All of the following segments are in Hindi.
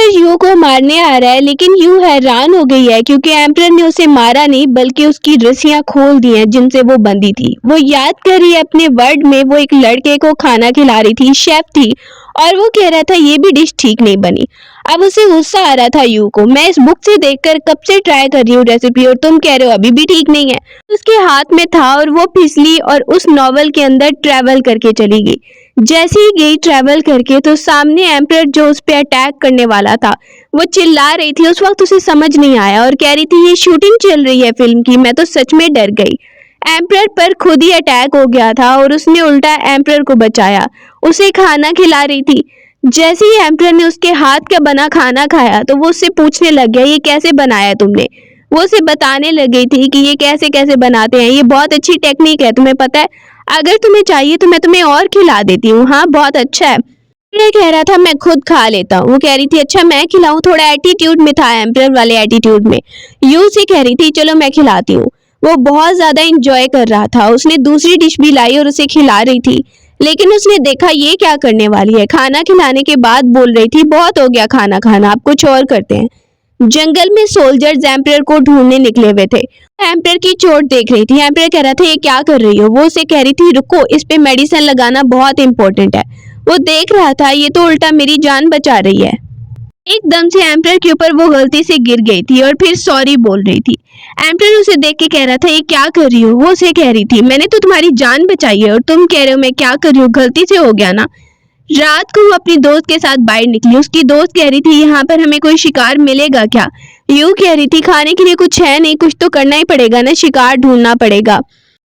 एम्परर यू को मारने आ रहा है, लेकिन यू हैरान हो गई है क्योंकि एम्परर ने उसे मारा नहीं बल्कि उसकी रस्सियां खोल दी हैं जिनसे वो बंधी थी। वो याद कर रही है अपने वर्ल्ड में वो एक लड़के को खाना खिला रही थी, शेफ थी, और वो कह रहा था ये भी डिश ठीक नहीं बनी। अब उसे गुस्सा आ रहा था यू को, मैं इस बुक से देखकर कब से ट्राई कर रही हूँ रेसिपी और तुम कह रहे हो अभी भी ठीक नहीं है। उसके हाथ में था और वो फिसली और उस नॉवल के अंदर ट्रेवल करके चली गई। जैसे ही गई ट्रेवल करके तो सामने एम्परर जो उस पे अटैक करने वाला था वो चिल्ला रही थी। उस वक्त उसे समझ नहीं आया और कह रही थी ये शूटिंग चल रही है फिल्म की, मैं तो सच में डर गई। एम्परर पर खुद ही अटैक हो गया था और उसने उल्टा एम्परर को बचाया, उसे खाना खिला रही थी। जैसे ही एम्परर ने उसके हाथ का बना खाना खाया तो वो उससे पूछने लग गया ये कैसे बनाया तुमने। वो उसे बताने लग गई थी कि ये कैसे कैसे बनाते हैं, ये बहुत अच्छी टेक्निक है, तुम्हें पता है, अगर तुम्हें चाहिए तो मैं तुम्हें और खिला देती हूँ, हाँ बहुत अच्छा है। मैं कह रहा था मैं खुद खा लेता हूँ। वो कह रही थी अच्छा मैं खिलाऊं, थोड़ा एटीट्यूड में था, एम्परर वाले एटीट्यूड में। यू से कह रही थी चलो मैं खिलाती हूँ। वो बहुत ज्यादा इंजॉय कर रहा था, उसने दूसरी डिश भी लाई और उसे खिला रही थी, लेकिन उसने देखा ये क्या करने वाली है। खाना खिलाने के बाद बोल रही थी बहुत हो गया खाना खाना, अब कुछ और करते हैं। जंगल में सोल्जर्स एम्परर को ढूंढने निकले हुए थे। एम्परर की चोट देख रही थी। एम्परर कह रहा था ये क्या कर रही हो। वो उसे कह रही थी रुको, इस पे मेडिसिन लगाना बहुत इंपॉर्टेंट है। वो देख रहा था ये तो उल्टा मेरी जान बचा रही है। एकदम से एम्परर के ऊपर वो गलती से गिर गई थी और फिर सॉरी बोल रही थी। एम्परर उसे देख के कह रहा था ये क्या कर रही हो। वो उसे कह रही थी मैंने तो तुम्हारी जान बचाई है और तुम कह रहे हो मैं क्या कर रही हूँ, गलती से हो गया ना। रात को वो अपनी दोस्त के साथ बाहर निकली। उसकी दोस्त कह रही थी यहाँ पर हमें कोई शिकार मिलेगा क्या। यू कह रही थी खाने के लिए कुछ है नहीं, कुछ तो करना ही पड़ेगा ना, शिकार ढूंढना पड़ेगा।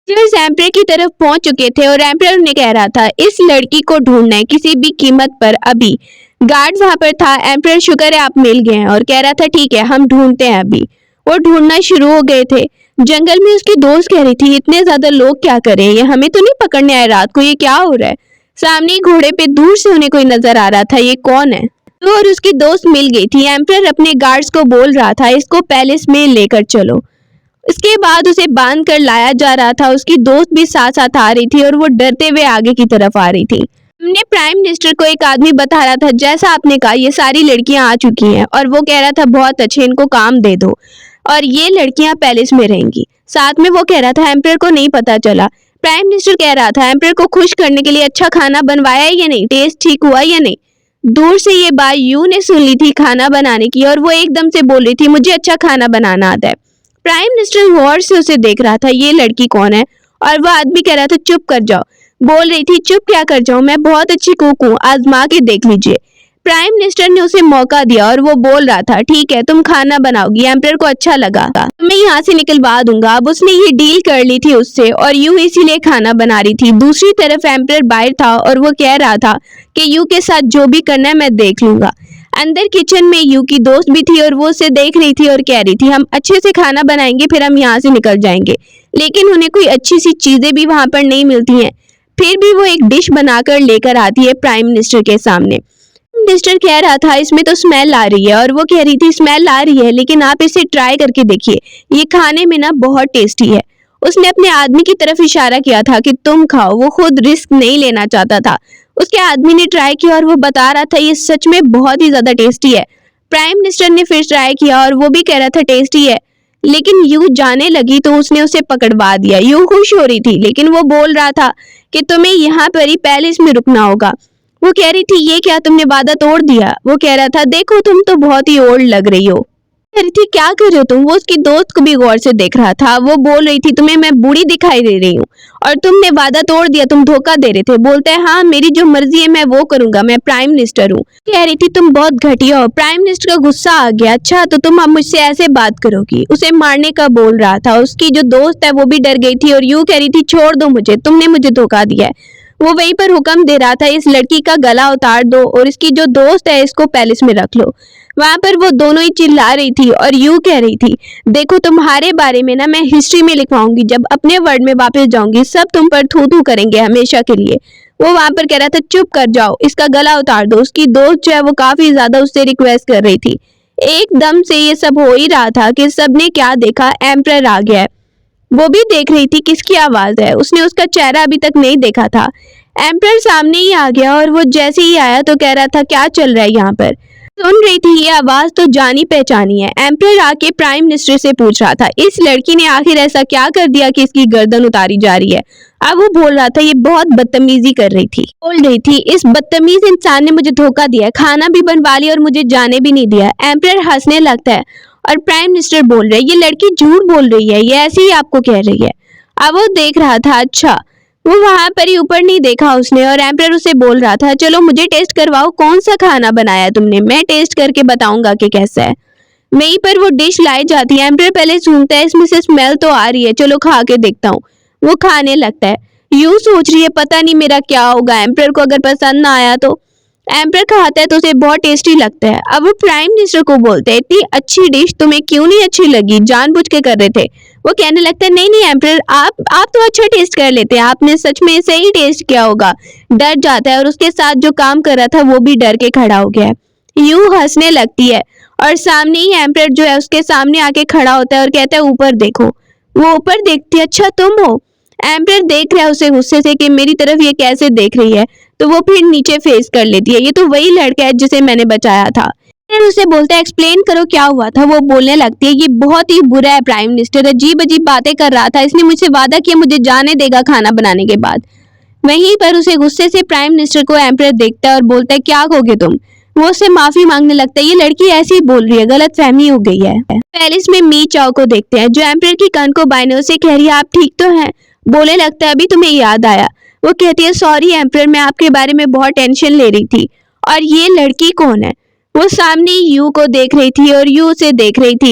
सोल्जर्स एम्परर की तरफ पहुंच चुके थे और एम्परर ने कह रहा था इस लड़की को ढूंढना है किसी भी कीमत पर। अभी गार्ड वहां पर था। एम्परर शुक्र है आप मिल गए हैं और कह रहा था ठीक है हम ढूंढते हैं। अभी वो ढूंढना शुरू हो गए थे। जंगल में उसकी दोस्त कह रही थी इतने ज्यादा लोग क्या करें, ये हमें तो नहीं पकड़ने आए रात को, ये क्या हो रहा है। सामने घोड़े पे दूर से उन्हें कोई नजर आ रहा था, ये कौन है। तो और उसकी दोस्त मिल गई थी। एम्परर अपने गार्ड्स को बोल रहा था इसको पैलेस में लेकर चलो। इसके बाद उसे बांध कर लाया जा रहा था। उसकी दोस्त भी साथ साथ आ रही थी और वो डरते हुए आगे की तरफ आ रही थी। हमने प्राइम मिनिस्टर को एक आदमी बता रहा था जैसा आपने कहा ये सारी लड़कियां आ चुकी हैं और वो कह रहा था बहुत अच्छे, इनको काम दे दो और ये लड़कियां पैलेस में रहेंगी। साथ में वो कह रहा था एम्परर को नहीं पता चला। प्राइम मिनिस्टर कह रहा था एम्परर को खुश करने के लिए अच्छा खाना बनवाया या नहीं, टेस्ट ठीक हुआ या नहीं। दूर से ये बात यू ने सुन ली थी खाना बनाने की और वो एकदम से बोल रही थी मुझे अच्छा खाना बनाना आता है। प्राइम मिनिस्टर गौर से उसे देख रहा था ये लड़की कौन है और वो आदमी कह रहा था चुप कर जाओ। बोल रही थी चुप क्या कर जाऊं, मैं बहुत अच्छी कुक हूँ, आजमा के देख लीजिए। प्राइम मिनिस्टर ने उसे मौका दिया और वो बोल रहा था ठीक है तुम खाना बनाओगी, एम्परर को अच्छा लगा, मैं यहाँ से निकलवा दूंगा। अब उसने ये डील कर ली थी उससे और यू इसीलिए खाना बना रही थी। दूसरी तरफ एम्परर बाहर था और वो कह रहा था कि यू के साथ जो भी करना है मैं देख लूंगा। अंदर किचन में यू की दोस्त भी थी और वो उसे देख रही थी और कह रही थी हम अच्छे से खाना बनाएंगे फिर हम यहाँ से निकल जाएंगे। लेकिन उन्हें कोई अच्छी सी चीजें भी वहां पर नहीं मिलती हैं। फिर भी वो एक डिश बनाकर लेकर आती है प्राइम मिनिस्टर के सामने। मिनिस्टर कह रहा था इसमें तो स्मेल आ रही है और वो कह रही थी स्मेल आ रही है लेकिन आप इसे ट्राई करके देखिए, ये खाने में ना बहुत टेस्टी है। उसने अपने आदमी की तरफ इशारा किया था कि तुम खाओ। वो खुद रिस्क नहीं लेना चाहता था। उसके आदमी ने ट्राई किया और वो बता रहा था ये सच में बहुत ही ज्यादा टेस्टी है। प्राइम मिनिस्टर ने फिर ट्राई किया और वो भी कह रहा था टेस्टी है, लेकिन यू जाने लगी तो उसने उसे पकड़वा दिया। यू खुश हो रही थी लेकिन वो बोल रहा था कि तुम्हें यहाँ पर ही पैलेस में रुकना होगा। वो कह रही थी ये क्या तुमने वादा तोड़ दिया। वो कह रहा था देखो तुम तो बहुत ही ओल्ड लग रही हो। कह रही थी क्या कर रहे हो तुम। वो उसकी दोस्त को भी गौर से देख रहा था। वो बोल रही थी तुम्हें मैं बूढ़ी दिखाई दे रही हूँ और तुमने वादा तोड़ दिया, तुम धोखा दे रहे थे। बोलते हैं हाँ मेरी जो मर्जी है मैं वो करूंगा, मैं प्राइम मिनिस्टर हूँ। कह रही थी तुम बहुत घटिया हो। प्राइम मिनिस्टर का गुस्सा आ गया, अच्छा तो तुम अब मुझसे ऐसे बात करोगी। उसे मारने का बोल रहा था। उसकी जो दोस्त है वो भी डर गई थी और यूं कह रही थी छोड़ दो मुझे, तुमने मुझे धोखा दिया है। वो वहीं पर हुक्म दे रहा था इस लड़की का गला उतार दो और इसकी जो दोस्त है इसको पैलेस में रख लो। वहां पर वो दोनों ही चिल्ला रही थी और यूं कह रही थी देखो तुम्हारे बारे में ना मैं हिस्ट्री में लिखवाऊंगी, जब अपने वर्ल्ड में वापस जाऊंगी सब तुम पर थू थू करेंगे हमेशा के लिए। वो वहां पर कह रहा था चुप कर जाओ, इसका गला उतार दो। उसकी दोस्त जो है वो काफी ज्यादा उससे रिक्वेस्ट कर रही थी। एकदम से ये सब हो ही रहा था कि सबने क्या देखा, एम्परर आ गया है। वो भी देख रही थी किसकी आवाज है, उसने उसका चेहरा अभी तक नहीं देखा था। एम्परर सामने ही आ गया और वो जैसे ही आया तो कह रहा था क्या चल रहा है यहाँ पर। सुन रही थी ये आवाज तो जानी पहचानी है। एम्परर आके प्राइम मिनिस्टर से पूछ रहा था इस लड़की ने आखिर ऐसा क्या कर दिया कि इसकी गर्दन उतारी जा रही है। अब वो बोल रहा था ये बहुत बदतमीजी कर रही थी, बोल रही थी इस बदतमीज इंसान ने मुझे धोखा दिया, खाना भी बनवा लिया और मुझे जाने भी नहीं दिया। एम्परर हंसने लगता है और प्राइम मिनिस्टर बोल रहे ये लड़की झूठ बोल रही है, ये ऐसे ही आपको कह रही है। अब वो देख रहा था, अच्छा वो वहां पर ही ऊपर नहीं देखा उसने, और एम्परर उसे बोल रहा था चलो मुझे टेस्ट करवाओ, कौन सा खाना बनाया तुमने, मैं टेस्ट करके बताऊंगा कि कैसा है। वहीं पर वो डिश लाई जाती है। एम्परर पहले सूंघता है, इसमें से स्मेल तो आ रही है, चलो खा के देखता हूँ। वो खाने लगता है। यूं सोच रही है पता नहीं मेरा क्या होगा, एम्परर को अगर पसंद ना आया तो। एम्परर खाता है तो उसे बहुत टेस्टी लगता है। अब वो प्राइम मिनिस्टर को बोलते हैं इतनी अच्छी डिश तुम्हें क्यों नहीं अच्छी लगी, जानबूझ के कर रहे थे। वो कहने लगता है नहीं नहीं एम्परर, आप तो अच्छा टेस्ट कर लेते हैं, आपने सच में सही टेस्ट किया होगा। डर जाता है और उसके साथ जो काम कर रहा था वो भी डर के खड़ा हो गया है। यूं हंसने लगती है और सामने ही एम्परर जो है उसके सामने आके खड़ा होता है और कहता है ऊपर देखो। वो ऊपर देखती है, अच्छा तुम हो। एम्परर देख रहा है उसे गुस्से से कि मेरी तरफ ये कैसे देख रही है, तो वो फिर नीचे फेस कर लेती है, ये तो वही लड़का है जिसे मैंने बचाया था। फिर उसे बोलता है एक्सप्लेन करो क्या हुआ था। वो बोलने लगती है ये बहुत ही बुरा है प्राइम मिनिस्टर, अजीब अजीब बातें कर रहा था, इसने मुझसे वादा किया मुझे जाने देगा खाना बनाने के बाद। वहीं पर उसे गुस्से से प्राइम मिनिस्टर को एम्परर देखता है और बोलता है क्या कहोगे तुम। वो उससे माफी मांगने लगता है, ये लड़की ऐसी ही बोल रही है, गलत फहमी हो गई है। पैलेस में मी चाओ को देखते हैं जो एम्परर की कंकोबाइन है, उसे कह रही है आप ठीक तो हैं। बोलने लगता है अभी तुम्हें याद आया। वो कहती है सॉरी एम्परर, मैं आपके बारे में बहुत टेंशन ले रही थी। और ये लड़की कौन है। वो सामने यू को देख रही थी और यू उसे देख रही थी।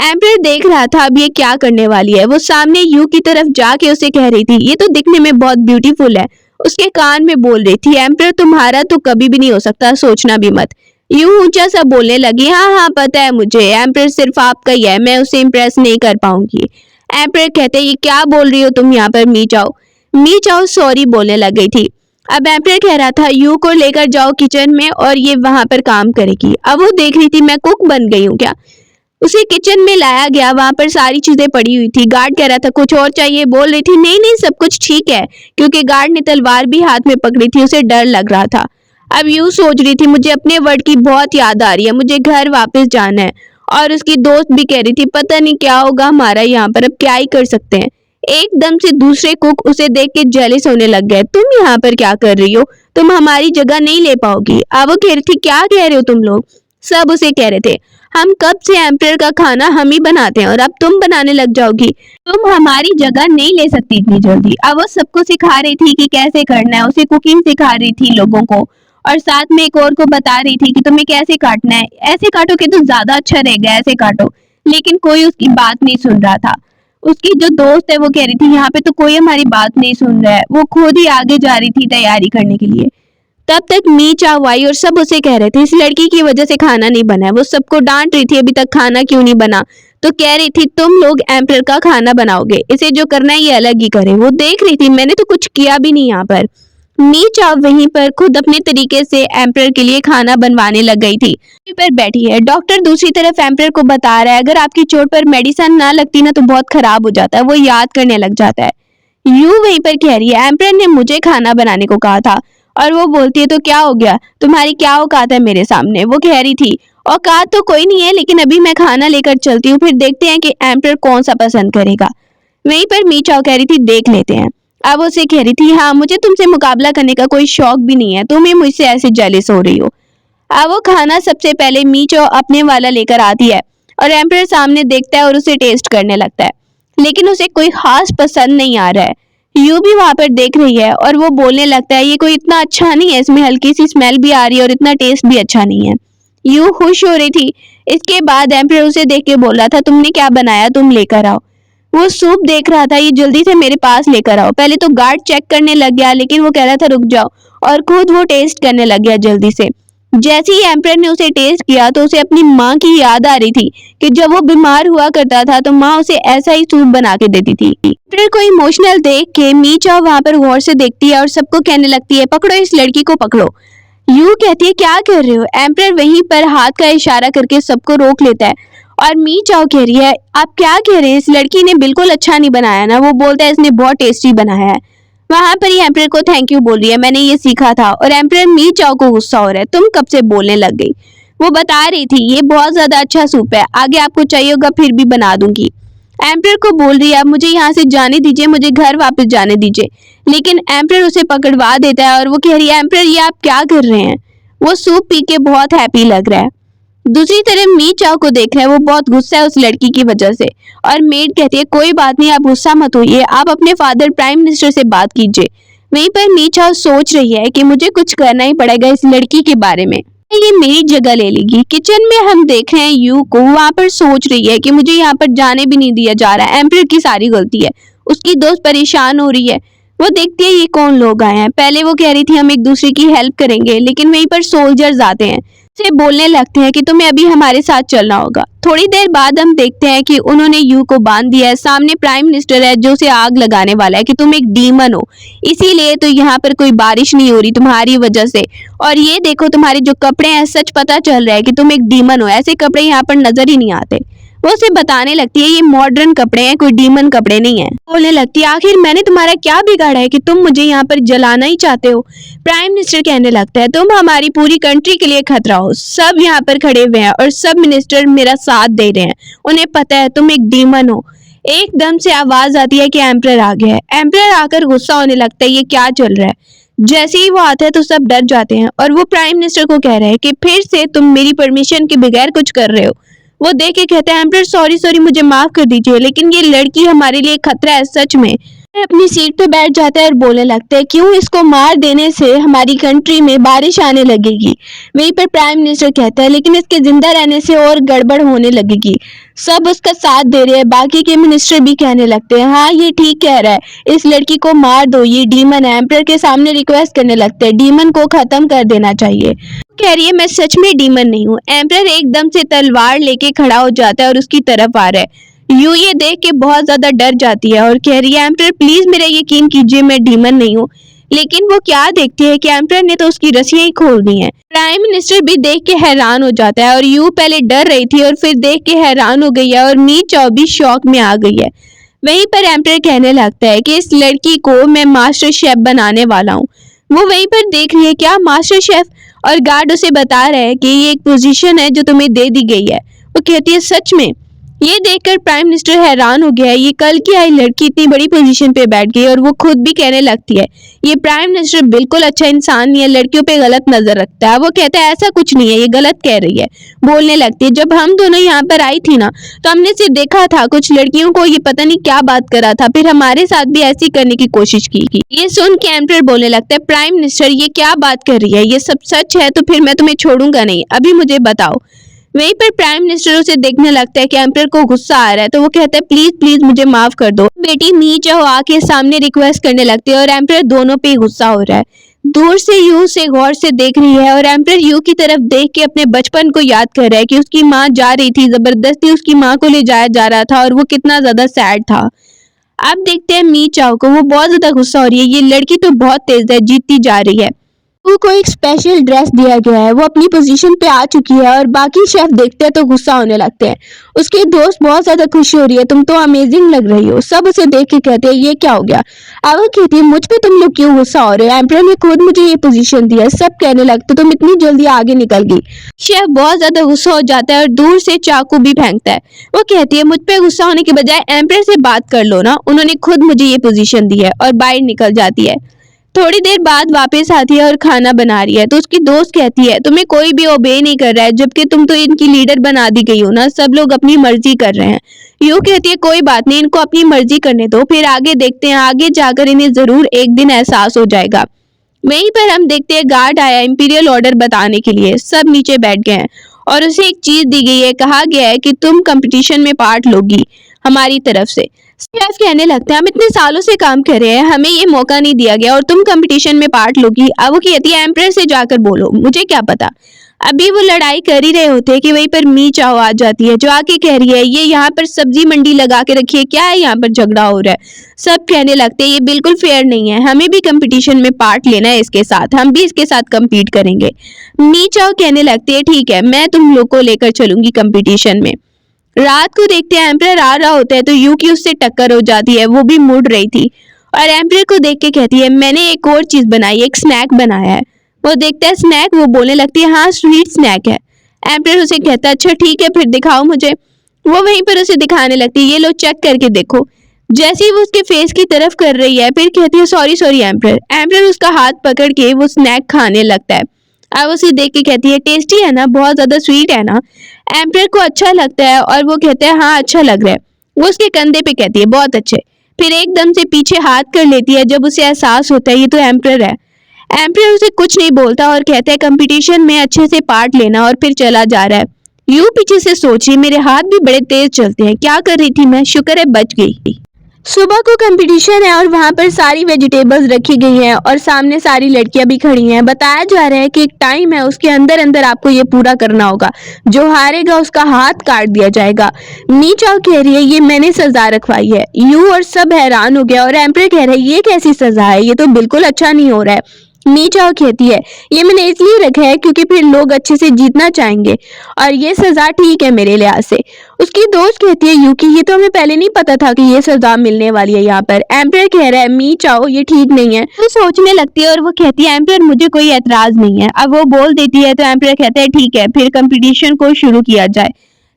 एम्परर देख रहा था अब ये क्या करने वाली है। वो सामने यू की तरफ जाके उसे कह रही थी ये तो दिखने में बहुत ब्यूटीफुल है। उसके कान में बोल रही थी एम्परर तुम्हारा तो कभी भी नहीं हो सकता, सोचना भी मत। यू ऊंचा सा बोलने लगी हाँ हाँ पता है मुझे, एम्परर सिर्फ आपका ही है, मैं उसे इम्प्रेस नहीं कर पाऊंगी। एम्परर कहते ये क्या बोल रही हो तुम यहाँ पर। मी चाओ सॉरी बोलने लग गई थी। अब एम्परर कह रहा था यू को लेकर जाओ किचन में और ये वहां पर काम करेगी। अब वो देख रही थी मैं कुक बन गई हूँ क्या। उसे किचन में लाया गया, वहां पर सारी चीजें पड़ी हुई थी। गार्ड कह रहा था कुछ और चाहिए, बोल रही थी नहीं नहीं सब कुछ ठीक है, क्योंकि गार्ड ने तलवार भी हाथ में पकड़ी थी, उसे डर लग रहा था। अब यूं सोच रही थी मुझे अपने वर्ड की बहुत याद आ रही है, मुझे घर वापस जाना है। और उसकी दोस्त भी कह रही थी पता नहीं क्या होगा हमारा यहाँ पर, अब क्या ही कर सकते हैं। एकदम से दूसरे कुक उसे देख के जेलस होने लग गए, तुम यहाँ पर क्या कर रही हो, तुम हमारी जगह नहीं ले पाओगी। अब वो कह रही थी क्या कह रहे हो तुम लोग। सब उसे कह रहे थे हम कब से एम्परर का खाना हम ही बनाते हैं और अब तुम बनाने लग जाओगी, तुम हमारी जगह नहीं ले सकती इतनी जल्दी। अब वो सबको सिखा रही थी कि कैसे करना है, उसे कुकिंग सिखा रही थी लोगों को, और साथ में एक और को बता रही थी कि तुम्हें कैसे काटना है, ऐसे काटोगे तो ज्यादा अच्छा रहेगा, ऐसे काटो। लेकिन कोई उसकी बात नहीं सुन रहा था। उसकी जो दोस्त है वो कह रही थी यहाँ पे तो कोई हमारी बात नहीं सुन रहा है। वो खुद ही आगे जा रही थी तैयारी करने के लिए। तब तक मी चाओ आई और सब उसे कह रहे थे इस लड़की की वजह से खाना नहीं बना है। वो सबको डांट रही थी अभी तक खाना क्यों नहीं बना, तो कह रही थी तुम लोग एम्परर का खाना बनाओगे, इसे जो करना है ये अलग ही करे। वो देख रही थी मैंने तो कुछ किया भी नहीं यहाँ पर। मी चाओ वहीं पर खुद अपने तरीके से एम्परर के लिए खाना बनवाने लग गई थी। वहीं पर बैठी है, डॉक्टर दूसरी तरफ एम्परर को बता रहा है अगर आपकी चोट पर मेडिसिन ना लगती ना तो बहुत खराब हो जाता है। वो याद करने लग जाता है। यू वहीं पर कह रही है एम्परर ने मुझे खाना बनाने को कहा था, और वो बोलती है तो क्या हो गया, तुम्हारी क्या औकात है मेरे सामने। वो कह रही थी औकात तो कोई नहीं है, लेकिन अभी मैं खाना लेकर चलती हूँ, फिर देखते हैं कि एम्परर कौन सा पसंद करेगा। वहीं पर मी चाओ कह रही थी देख लेते हैं। अब उसे कह रही थी हाँ मुझे तुमसे मुकाबला करने का कोई शौक भी नहीं है, तुम ही मुझसे ऐसे जेलस हो रही हो। अब वो खाना सबसे पहले मी चाओ अपने वाला लेकर आती है और एम्परर सामने देखता है और उसे टेस्ट करने लगता है, लेकिन उसे कोई खास पसंद नहीं आ रहा है। यू भी वहां पर देख रही है और वो बोलने लगता है ये कोई इतना अच्छा नहीं है, इसमें हल्की सी स्मेल भी आ रही है और इतना टेस्ट भी अच्छा नहीं है। यू खुश हो रही थी। इसके बाद एम्परर उसे देख के बोल रहा था तुमने क्या बनाया, तुम लेकर आओ। वो सूप देख रहा था, ये जल्दी से मेरे पास लेकर आओ। पहले तो गार्ड चेक करने लग गया, लेकिन वो कह रहा था रुक जाओ, और खुद वो टेस्ट करने लग गया जल्दी से। जैसे ही एम्परर ने उसे टेस्ट किया तो उसे अपनी माँ की याद आ रही थी कि जब वो बीमार हुआ करता था तो माँ उसे ऐसा ही सूप बना के देती थी। एम्परर को इमोशनल देख के मी चाओ वहां पर गौर से देखती है और सबको कहने लगती है पकड़ो इस लड़की को पकड़ो। यू कहती है क्या कर रहे हो। एम्परर वहीं पर हाथ का इशारा करके सबको रोक लेता है और मी चाओ कह रही है आप क्या कह रहे हैं, इस लड़की ने बिल्कुल अच्छा नहीं बनाया ना। वो बोलता है इसने बहुत टेस्टी बनाया है। वहां पर ही एम्परर को थैंक यू बोल रही है, मैंने ये सीखा था। और एम्परर मी चाओ को गुस्सा हो रहा है, तुम कब से बोलने लग गई। वो बता रही थी ये बहुत ज्यादा अच्छा सूप है, आगे आपको चाहिए होगा फिर भी बना दूंगी। एम्प्रर को बोल रही है अब मुझे यहाँ से जाने दीजिए, मुझे घर वापस जाने दीजिए। लेकिन एम्प्रर उसे पकड़वा देता है और वो कह रही है एम्प्रर ये आप क्या कर रहे हैं। वो सूप पी के बहुत हैप्पी लग रहा है। दूसरी तरफ मी चाओ को देख रहा है, वो बहुत गुस्सा है उस लड़की की वजह से। और मेड कहती है कोई बात नहीं, आप गुस्सा मत होइए, आप अपने फादर प्राइम मिनिस्टर से बात कीजिए। वहीं पर मी चाओ सोच रही है कि मुझे कुछ करना ही पड़ेगा इस लड़की के बारे में, ये मेरी जगह ले लेगी। किचन में हम देख रहे हैं यू को वहां पर सोच रही है कि मुझे यहाँ पर जाने भी नहीं दिया जा रहा है, एम्प्रर की सारी गलती है। उसकी दोस्त परेशान हो रही है, वो देखती है ये कौन लोग आए हैं। पहले वो कह रही थी हम एक दूसरे की हेल्प करेंगे, लेकिन वहीं पर सोल्जर्स आते हैं, से बोलने लगते हैं कि तुम्हें अभी हमारे साथ चलना होगा। थोड़ी देर बाद हम देखते हैं कि उन्होंने यू को बांध दिया है, सामने प्राइम मिनिस्टर है जो उसे आग लगाने वाला है कि तुम एक डीमन हो, इसीलिए तो यहाँ पर कोई बारिश नहीं हो रही तुम्हारी वजह से। और ये देखो तुम्हारे जो कपड़े हैं, सच पता चल रहा है कि तुम एक डीमन हो, ऐसे कपड़े यहाँ पर नजर ही नहीं आते। वो उसे बताने लगती है ये मॉडर्न कपड़े हैं, कोई डीमन कपड़े नहीं है। बोलने लगती है आखिर मैंने तुम्हारा क्या बिगाड़ा है कि तुम मुझे यहाँ पर जलाना ही चाहते हो। प्राइम मिनिस्टर कहने लगता है तुम हमारी पूरी कंट्री के लिए खतरा हो। सब यहाँ पर खड़े हुए हैं और सब मिनिस्टर मेरा साथ दे रहे हैं, उन्हें पता है तुम एक डीमन हो। एकदम से आवाज आती है कि एम्प्रर आ गया है। एम्प्रर आकर गुस्सा होने लगता है ये क्या चल रहा है। जैसे ही वो आता है तो सब डर जाते हैं और वो प्राइम मिनिस्टर को कह रहे हैं कि फिर से तुम मेरी परमिशन के बगैर कुछ कर रहे हो। वो देख के कहते हैं एम्प्रर सॉरी सॉरी मुझे माफ कर दीजिए, लेकिन ये लड़की हमारे लिए खतरा है सच में। अपनी सीट पे बैठ जाता है और बोलने लगता है क्यों इसको मार देने से हमारी कंट्री में बारिश आने लगेगी। वहीं पर प्राइम मिनिस्टर कहता है लेकिन इसके जिंदा रहने से और गड़बड़ होने लगेगी। सब उसका साथ दे रहे हैं, बाकी के मिनिस्टर भी कहने लगते हैं हाँ ये ठीक कह रहा है, इस लड़की को मार दो, ये डीमन है। एम्प्रर के सामने रिक्वेस्ट करने लगते हैं डीमन को खत्म कर देना चाहिए। कह रही है मैं सच में डीमन नहीं हूँ। एम्प्रर एकदम से तलवार लेके खड़ा हो जाता है और उसकी तरफ आ रहा है। यू ये देख के बहुत ज्यादा डर जाती है और कह रही है एम्प्रर प्लीज मेरा यकीन कीजिए मैं डीमन नहीं हूँ। लेकिन वो क्या देखती है कि एम्प्रर ने तो उसकी रस्सियां ही खोल दी हैं। प्राइम मिनिस्टर भी देख के हैरान हो जाता है और यू पहले डर रही थी और फिर देख के हैरान हो गई है और मी चाओ भी शौक में आ गई है। वहीं पर एम्प्रर कहने लगता है कि इस लड़की को मैं मास्टर शेफ बनाने वाला हूँ। वो वहीं पर देख रही है क्या मास्टर शेफ, और गार्ड उसे बता रहा है कि ये एक पोजीशन है जो तुम्हें दे दी गई है। वो कहती है सच में। ये देखकर प्राइम मिनिस्टर हैरान हो गया है, ये कल की आई लड़की इतनी बड़ी पोजीशन पे बैठ गई। और वो खुद भी कहने लगती है ये प्राइम मिनिस्टर बिल्कुल अच्छा इंसान नहीं है, लड़कियों पे गलत नजर रखता है। वो कहता है ऐसा कुछ नहीं है, ये गलत कह रही है। बोलने लगती है जब हम दोनों यहाँ पर आई थी ना तो हमने सिर्फ देखा था कुछ लड़कियों को ये पता नहीं क्या बात करा था, फिर हमारे साथ भी ऐसी करने की कोशिश की। ये सुन के एम्प्रर बोलने लगता है प्राइम मिनिस्टर ये क्या बात कर रही है, ये सब सच है तो फिर मैं तुम्हें छोड़ूंगा नहीं, अभी मुझे बताओ। वहीं पर प्राइम मिनिस्टर उसे देखने लगता है कि एम्प्रर को गुस्सा आ रहा है तो वो कहता है प्लीज प्लीज मुझे माफ कर दो। बेटी मी चाओ आके सामने रिक्वेस्ट करने लगती है और एम्प्रर दोनों पे गुस्सा हो रहा है। दूर से यू से गौर से देख रही है और एम्प्रर यू की तरफ देख के अपने बचपन को याद कर रहा है कि उसकी माँ जा रही थी, जबरदस्ती उसकी माँ को ले जाया जा रहा था और वो कितना ज्यादा सैड था। अब देखते हैं मी चाओ को, वो बहुत ज्यादा गुस्सा हो रही है, ये लड़की तो बहुत तेज है, जीतती जा रही है। को एक स्पेशल ड्रेस दिया गया है, वो अपनी पोजीशन पे आ चुकी है और बाकी शेफ देखते हैं तो गुस्सा होने लगते हैं। उसके दोस्त बहुत ज्यादा खुशी हो रही है, तुम तो अमेजिंग लग रही हो। सब उसे देख के कहते हैं ये क्या हो गया। अब वो कहती है मुझ पे तुम लोग क्यों गुस्सा हो रहे हो, एम्प्रर ने खुद मुझे ये पोजीशन दिया है। सब कहने लगते तुम इतनी जल्दी आगे निकल गई। शेफ बहुत ज्यादा गुस्सा हो जाता है और दूर से चाकू भी फेंकता है। वो कहती है मुझ पे गुस्सा होने के बजाय एम्प्रर से बात कर लो ना, उन्होंने खुद मुझे ये पोजीशन दी है, और बाहर निकल जाती है। थोड़ी देर बाद वापस आती है और खाना बना रही है तो उसकी दोस्त कहती है तुम्हें कोई भी ओबे नहीं कर रहा है, जबकि तुम तो इनकी लीडर बना दी गई हो ना, सब लोग अपनी मर्जी कर रहे हैं। यू कहती है कोई बात नहीं, इनको अपनी मर्जी करने दो, फिर आगे देखते हैं, आगे जाकर इन्हें जरूर एक दिन एहसास हो जाएगा। वहीं पर हम देखते हैं गार्ड आया इंपीरियल ऑर्डर बताने के लिए। सब नीचे बैठ गए हैं और उसे एक चीज दी गई है, कहा गया है कि तुम कंपटीशन में पार्ट लोगी हमारी तरफ से। शेफ कहने लगते हैं हम इतने सालों से काम कर रहे हैं, हमें ये मौका नहीं दिया गया और तुम कंपटीशन में पार्ट लोगी। अब वो कहती है एम्प्रर से जाकर बोलो, मुझे क्या पता। अभी वो लड़ाई कर ही रहे होते हैं कि वहीं पर मी चाओ आ जाती है जो आके कह रही है ये यहाँ पर सब्जी मंडी लगा के रखी है, क्या है यहाँ पर झगड़ा हो रहा है। सब कहने लगते हैं ये बिल्कुल फेयर नहीं है, हमें भी कंपटीशन में पार्ट लेना है इसके साथ, हम भी इसके साथ कम्पीट करेंगे। मी चाओ कहने लगती है ठीक है मैं तुम लोग को लेकर चलूंगी कंपटीशन में। रात को देखते हैं एम्प्रर आ रहा होता है तो यू की उससे टक्कर हो जाती है, वो भी मुड़ रही थी और एम्प्रर को देख के कहती है मैंने एक और चीज बनाई, एक स्नैक बनाया है। वो देखता है स्नैक, वो बोलने लगती है हाँ स्वीट स्नैक है। एम्प्रर उसे कहता है अच्छा ठीक है फिर दिखाओ मुझे। वो वहीं पर उसे दिखाने लगती है, ये लो चेक करके देखो। जैसे ही वो उसके फेस की तरफ कर रही है फिर कहती है सॉरी सॉरी एम्प्रर। एम्प्रर उसका हाथ पकड़ के वो स्नैक खाने लगता है। अब उसे देख के कहती है टेस्टी है ना, बहुत ज्यादा स्वीट है ना। एम्प्रर को अच्छा लगता है और वो कहता है हाँ अच्छा लग रहा है। वो उसके कंधे पे कहती है बहुत अच्छे। फिर एकदम से पीछे हाथ कर लेती है जब उसे एहसास होता है ये तो एम्प्रर है। एम्प्रर उसे कुछ नहीं बोलता और कहता है कंपटीशन में अच्छे से पार्ट लेना, और फिर चला जा रहा है। यूं पीछे से सोच रही मेरे हाथ भी बड़े तेज चलते हैं, क्या कर रही थी मैं, शुक्र है बच गई। सुबह को कंपटीशन है और वहां पर सारी वेजिटेबल्स रखी गई हैं और सामने सारी लड़कियां भी खड़ी हैं। बताया जा रहा है कि एक टाइम है, उसके अंदर अंदर आपको ये पूरा करना होगा, जो हारेगा उसका हाथ काट दिया जाएगा। मी चाओ कह रही है ये मैंने सजा रखवाई है। यू और सब हैरान हो गया और एम्प्रर कह रहा है ये कैसी सजा है, ये तो बिल्कुल अच्छा नहीं हो रहा है। मी चाओ कहती है ये मैंने इसलिए रखा है क्योंकि फिर लोग अच्छे से जीतना चाहेंगे और ये सजा ठीक है मेरे लिहाज से। उसकी दोस्त कहती है यूकी ये तो हमें पहले नहीं पता था कि ये सजा मिलने वाली है यहाँ पर। एम्प्रर कह रहा है मी चाओ ये ठीक नहीं है। वो सोचने लगती है और वो कहती है एम्प्रर मुझे कोई एतराज नहीं है। अब वो बोल देती है तो एम्प्रर कहता है ठीक है फिर कंपटीशन को शुरू किया जाए।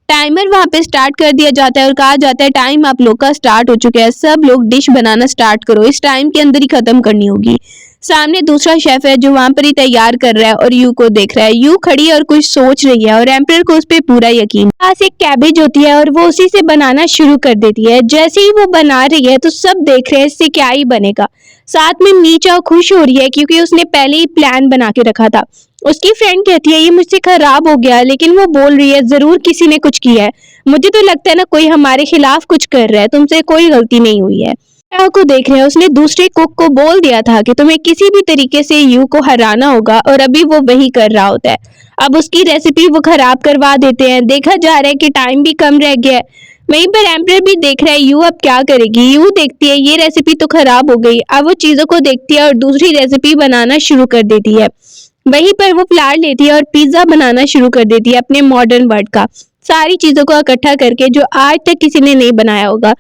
टाइमर वहां पे स्टार्ट कर दिया जाता है और कहा जाता है टाइम आप लोग का स्टार्ट हो चुका है, सब लोग डिश बनाना स्टार्ट करो, इस टाइम के अंदर ही खत्म करनी होगी। सामने दूसरा शेफ है जो वहां पर ही तैयार कर रहा है और यू को देख रहा है। यू खड़ी और कुछ सोच रही है और एम्प्रर को उस पर पूरा यकीन। पास एक कैबेज होती है और वो उसी से बनाना शुरू कर देती है। जैसे ही वो बना रही है तो सब देख रहे हैं इससे क्या ही बनेगा। साथ में मी चाओ खुश हो रही है क्योंकि उसने पहले ही प्लान बना के रखा था। उसकी फ्रेंड कहती है ये मुझसे खराब हो गया, लेकिन वो बोल रही है जरूर किसी ने कुछ किया है, मुझे तो लगता है ना कोई हमारे खिलाफ कुछ कर रहा है, तुमसे कोई गलती नहीं हुई है। को देख रहे हैं उसने दूसरे कुक को बोल दिया था कि तुम्हें किसी भी तरीके से यू को हराना होगा और अभी वो वही कर रहा होता है। अब उसकी रेसिपी वो खराब करवा देते हैं। देखा जा रहा है कि टाइम भी कम रह गया है। वहीं पर एम्प्रर भी देख रहा है यू अब क्या करेगी। यू देखती है ये रेसिपी तो खराब हो गई, अब वो चीजों को देखती है और दूसरी रेसिपी बनाना शुरू कर देती है। वहीं पर वो फ्लावर लेती है और पिज्जा बनाना शुरू कर देती है अपने मॉडर्न वर्ड का, सारी चीजों को इकट्ठा करके जो आज तक किसी ने नहीं बनाया होगा।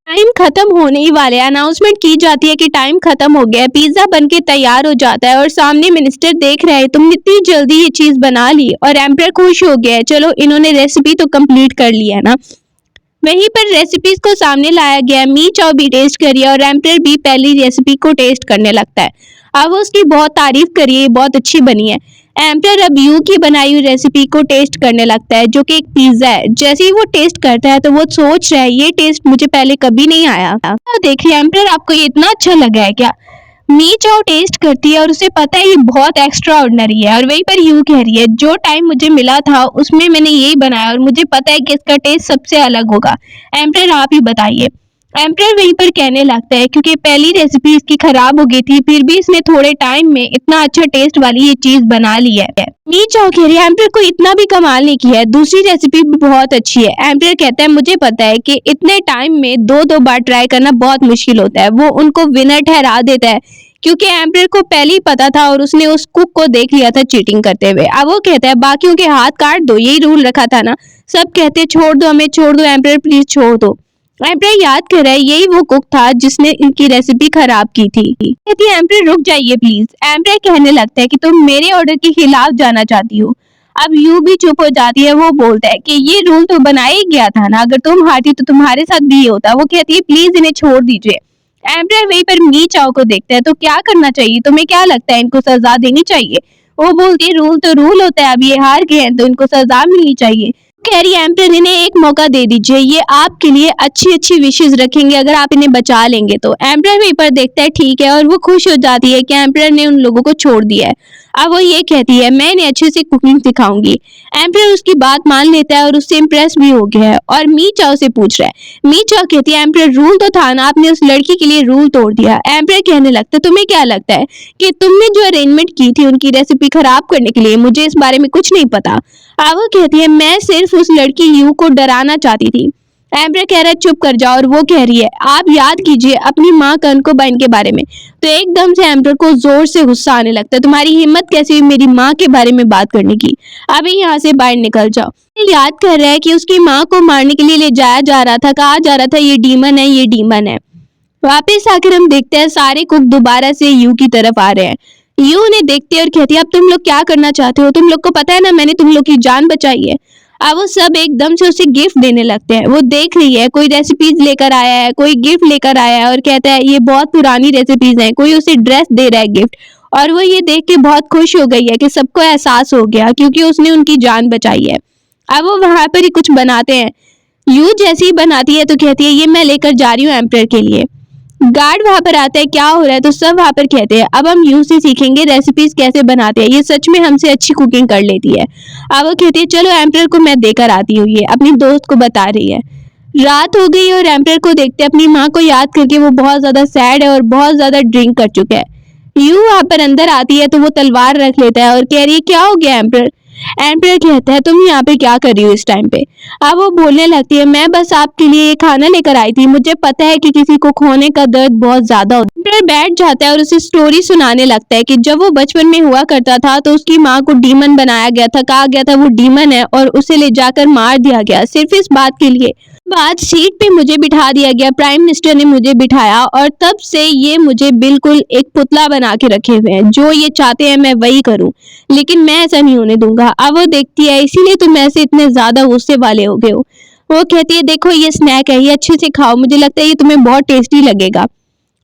टाइम खत्म होने ही वाले, अनाउंसमेंट की जाती है कि टाइम खत्म हो गया है। पिज्जा बनके तैयार हो जाता है और सामने मिनिस्टर देख रहे हैं तुमने इतनी जल्दी ये चीज बना ली, और एम्प्रर खुश हो गया है चलो इन्होंने रेसिपी तो कंप्लीट कर ली है ना। वहीं पर रेसिपीज को सामने लाया गया। मी चाओ भी टेस्ट करी और एम्प्रर भी पहली रेसिपी को टेस्ट करने लगता है। अब उसकी बहुत तारीफ करी, बहुत अच्छी बनी है। एम्प्रर अब यू की बनाई हुई रेसिपी को टेस्ट करने लगता है जो कि एक पिज्जा है। जैसे ही वो टेस्ट करता है तो वो सोच रहा है ये टेस्ट मुझे पहले कभी नहीं आया। देखिए एम्प्रर आपको ये इतना अच्छा लगा है क्या। मी चाओ टेस्ट करती है और उसे पता है ये बहुत एक्स्ट्रा ऑर्डिनरी है, और वहीं पर यू कह रही है जो टाइम मुझे मिला था उसमें मैंने यही बनाया और मुझे पता है कि इसका टेस्ट सबसे अलग होगा। एम्प्रर आप ही बताइए। एम्प्रर वहीं पर कहने लगता है क्योंकि पहली रेसिपी इसकी खराब हो गई थी फिर भी इसने थोड़े टाइम में इतना अच्छा टेस्ट वाली ये चीज बना ली है। मी चाओ कह रही है एम्प्रर को इतना भी कमाल नहीं किया है, दूसरी रेसिपी भी बहुत अच्छी है। एम्प्रर कहता है मुझे पता है कि इतने टाइम में दो बार ट्राई करना बहुत मुश्किल होता है। वो उनको विनर ठहरा देता है क्योंकि एम्प्रर को पहले ही पता था और उसने उस कुक को देख लिया था चीटिंग करते हुए। अब वो कहता है बाकियों के हाथ काट दो, यही रूल रखा था ना। सब कहते छोड़ दो हमें, छोड़ दो एम्प्रर प्लीज छोड़ दो। एम्प्रर याद कर रहा है यही वो कुक था जिसने इनकी रेसिपी खराब की थी। कहती है एम्प्रर रुक जाइए प्लीज। एम्प्रर कहने लगता है कि तुम मेरे ऑर्डर के खिलाफ जाना चाहती हो। अब यू भी चुप हो जाती है। वो बोलता है कि ये रूल तो बनाया ही गया था ना, अगर तुम हारती तो तुम्हारे साथ भी ये होता। वो कहती है प्लीज इन्हें छोड़ दीजिए। एम्प्रर वहीं पर मी चाओ को देखता है तो क्या करना चाहिए, तुम्हें क्या लगता है इनको सजा देनी चाहिए। वो बोलती है रूल तो रूल होता है, अब ये हार गए हैं तो इनको सजा मिलनी चाहिए। कह रही है एम्प्रर इन्हें एक मौका दे दीजिए, ये आपके लिए अच्छी अच्छी विशेष रखेंगे अगर आप इन्हें बचा लेंगे तो। एम्प्रर वहीं पर देखता है ठीक है और वो खुश हो जाती है कि एम्प्रर ने उन लोगों को छोड़ दिया है। अब वो ये कहती है मैं इन्हें अच्छे से कुकिंग सिखाऊंगी। एम्प्रर उसकी बात मान लेता है और उससे इम्प्रेस भी हो गया है और मी चाओ से पूछ रहा है। मी चाओ कहती है एम्प्रर रूल तो था ना, आपने उस लड़की के लिए रूल तोड़ दिया। एम्प्रर कहने लगता है तुम्हें क्या लगता है कि तुमने जो अरेंजमेंट की थी उनकी रेसिपी खराब करने के लिए, मुझे इस बारे में कुछ नहीं पता। अब वो कहती है मैं सिर्फ उस लड़की यू को डराना चाहती थी। एम्प्रर कह रहा है चुप कर जाओ और वो कह रही है आप याद कीजिए अपनी माँ कनकोबाइन के बारे में। तो एकदम से एम्प्रर को जोर से गुस्सा आने लगता है, तुम्हारी हिम्मत कैसी हुई मेरी माँ के बारे में बात करने की, अभी यहाँ से बाहर निकल जाओ। याद कर रहा है कि उसकी माँ को मारने के लिए ले जाया जा रहा था, कहा जा रहा था ये डीमन है, ये डीमन है। वापस आकर हम देखते हैं सारे कुक दोबारा से यू की तरफ आ रहे हैं। यू उन्हें देखती है और कहती है अब तुम लोग क्या करना चाहते हो, तुम लोग को पता है ना मैंने तुम लोग की जान बचाई है। अब वो सब एकदम से उसे गिफ्ट देने लगते हैं। वो देख रही है कोई रेसिपीज लेकर आया है, कोई गिफ्ट लेकर आया है और कहता है ये बहुत पुरानी रेसिपीज हैं, कोई उसे ड्रेस दे रहा है गिफ्ट। और वो ये देख के बहुत खुश हो गई है कि सबको एहसास हो गया क्योंकि उसने उनकी जान बचाई है। अब वो वहां पर ही कुछ बनाते हैं। यू जैसे ही बनाती है तो कहती है ये मैं लेकर जा रही हूँ एम्परर के लिए। गार्ड वहां पर आता है क्या हो रहा है, तो सब वहां पर कहते हैं अब हम यू से सीखेंगे रेसिपीज कैसे बनाते हैं, ये सच में हमसे अच्छी कुकिंग कर लेती है। अब वो कहती है चलो एम्परर को मैं देकर आती हूँ, ये अपनी दोस्त को बता रही है। रात हो गई और एम्परर को देखते अपनी माँ को याद करके वो बहुत ज्यादा सैड है और बहुत ज्यादा ड्रिंक कर चुका है। यू वहां पर अंदर आती है तो वो तलवार रख लेता है और कह रही है क्या हो गया एम्परर। एम्परर कहता है तुम यहाँ पे क्या कर रही हो इस टाइम पे। अब वो बोलने लगती है मैं बस आपके लिए ये खाना लेकर आई थी, मुझे पता है कि किसी को खोने का दर्द बहुत ज्यादा होता है। एम्परर बैठ जाता है और उसे स्टोरी सुनाने लगता है कि जब वो बचपन में हुआ करता था तो उसकी माँ को डीमन बनाया गया था, कहा गया था वो डीमन है और उसे ले जाकर मार दिया गया सिर्फ इस बात के लिए। बाद सीट पे मुझे बिठा दिया गया, प्राइम मिनिस्टर ने मुझे बिठाया और तब से ये मुझे बिल्कुल एक पुतला बना के रखे हुए हैं, जो ये चाहते हैं मैं वही करूं, लेकिन मैं ऐसा नहीं होने दूंगा। अब वो देखती है इसीलिए तुम ऐसे इतने ज्यादा गुस्से वाले हो गए हो। वो कहती है देखो ये स्नैक है, ये अच्छे से खाओ, मुझे लगता है ये तुम्हें बहुत टेस्टी लगेगा।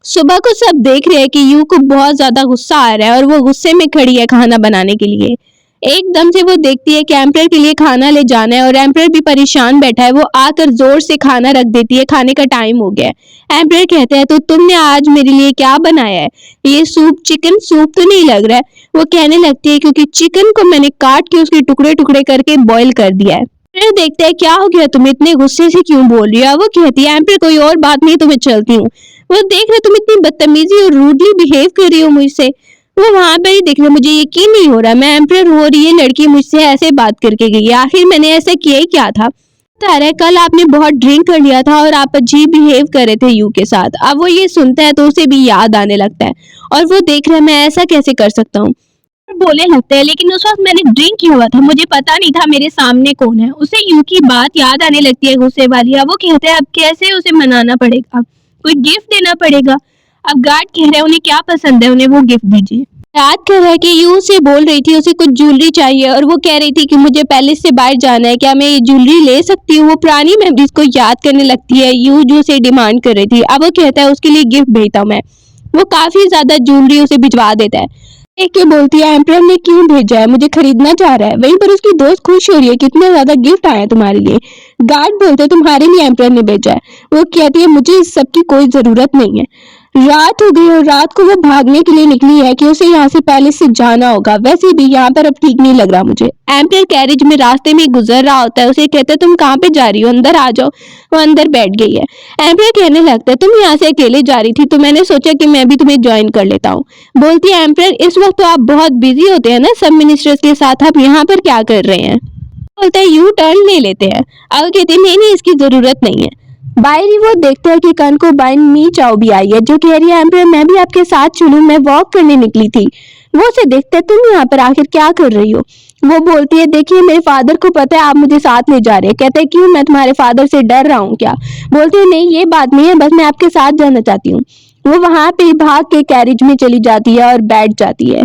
सुबह को सब देख रहे हैं कि यू को बहुत ज्यादा गुस्सा आ रहा है और वो गुस्से में खड़ी है खाना बनाने के लिए। एकदम से वो देखती है कि एम्परर के लिए खाना ले जाना है और एम्परर भी परेशान बैठा है। वो आकर जोर से खाना रख देती है, खाने का टाइम हो गया है। एम्परर कहता है तो तुमने आज मेरे लिए क्या बनाया है, ये सूप चिकन सूप तो नहीं लग रहा है। वो कहने लगती है क्योंकि चिकन को मैंने काट के उसके टुकड़े टुकड़े करके बॉईल कर दिया है। एम्परर देखता है क्या हो गया, तुम इतने गुस्से से क्यों बोल रही हो। वो कहती है एम्परर कोई और बात नहीं, तो मैं चलती हूँ। वो देख रहे तुम इतनी बदतमीजी और रूडली बिहेव कर रही हो मुझसे। वो वहां पर ही देख रहे मुझे यकीन नहीं हो रहा मैं एम्परर हो रही है, लड़की मुझसे ऐसे बात करके गई है, आखिर मैंने ऐसा किया ही क्या था। बता रहा है कल आपने बहुत ड्रिंक कर लिया था और आप अजीब बिहेव कर रहे थे यू के साथ। अब वो ये सुनता है तो उसे भी याद आने लगता है और वो देख रहा है मैं ऐसा कैसे कर सकता हूँ। बोलने लगता है लेकिन उस वक्त मैंने ड्रिंक किया हुआ था, मुझे पता नहीं था मेरे सामने कौन है। उसे यू की बात याद आने लगती है गुस्से वाली। अब वो कहता है अब कैसे उसे मनाना पड़ेगा, कोई गिफ्ट देना पड़ेगा। अब गार्ड कह रहे हैं उन्हें क्या पसंद है, उन्हें वो गिफ्ट दीजिए। याद कर रहा है कि यू से बोल रही थी उसे कुछ ज्वेलरी चाहिए और वो कह रही थी कि मुझे पैलेस से बाहर जाना है, क्या मैं ये ज्वेलरी ले सकती हूँ। वो पुरानी मेमोरीज को याद करने लगती है यू जो से डिमांड कर रही थी। अब वो कहता है उसके लिए गिफ्ट भेजता हूँ मैं। वो काफी ज्यादा ज्वेलरी उसे भिजवा देता है। देख के बोलती है एम्परर ने क्यों भेजा है, मुझे खरीदना चाह रहा है। वहीं पर उसकी दोस्त खुश हो रही है कितने ज्यादा गिफ्ट आए हैं तुम्हारे लिए। गार्ड बोलते हैं तुम्हारे लिए एम्परर ने भेजा है। वो कहती है मुझे इस सब की कोई जरूरत नहीं है। रात हो गई और रात को वो भागने के लिए निकली है कि उसे यहाँ से पैलेस से जाना होगा। वैसे भी यहाँ पर अब ठीक नहीं लग रहा मुझे। एम्परर कैरेज में रास्ते में गुजर रहा होता है, उसे कहते हैं तुम कहाँ पे जा रही हो, अंदर आ जाओ। वो अंदर बैठ गई है। एम्परर कहने लगता है तुम यहाँ से अकेले जा रही थी तो मैंने सोचा कि मैं भी तुम्हें ज्वाइन कर लेता हूँ। बोलती है एम्परर इस वक्त तो आप बहुत बिजी होते हैं ना सब मिनिस्टर्स के साथ, आप यहाँ पर क्या कर रहे हैं। बोलता है यू टर्न ले लेते हैं। अब कहते हैं नहीं इसकी जरूरत नहीं है। बाहर ही वो देखते हैं कि कंकुबाइन मी चाओ भी आई है जो कह रही है एम्परर मैं भी आपके साथ चलूं, मैं वॉक करने निकली थी। वो उसे देखते हैं तुम यहाँ पर आखिर क्या कर रही हो। वो बोलती है देखिए मेरे फादर को पता है आप मुझे साथ ले जा रहे हैं। कहते हैं क्यों, मैं तुम्हारे फादर से डर रहा हूँ क्या। बोलती है नहीं ये बात नहीं है, बस मैं आपके साथ जाना चाहती हूँ। वो वहां पे भाग के कैरेज में चली जाती है और बैठ जाती है।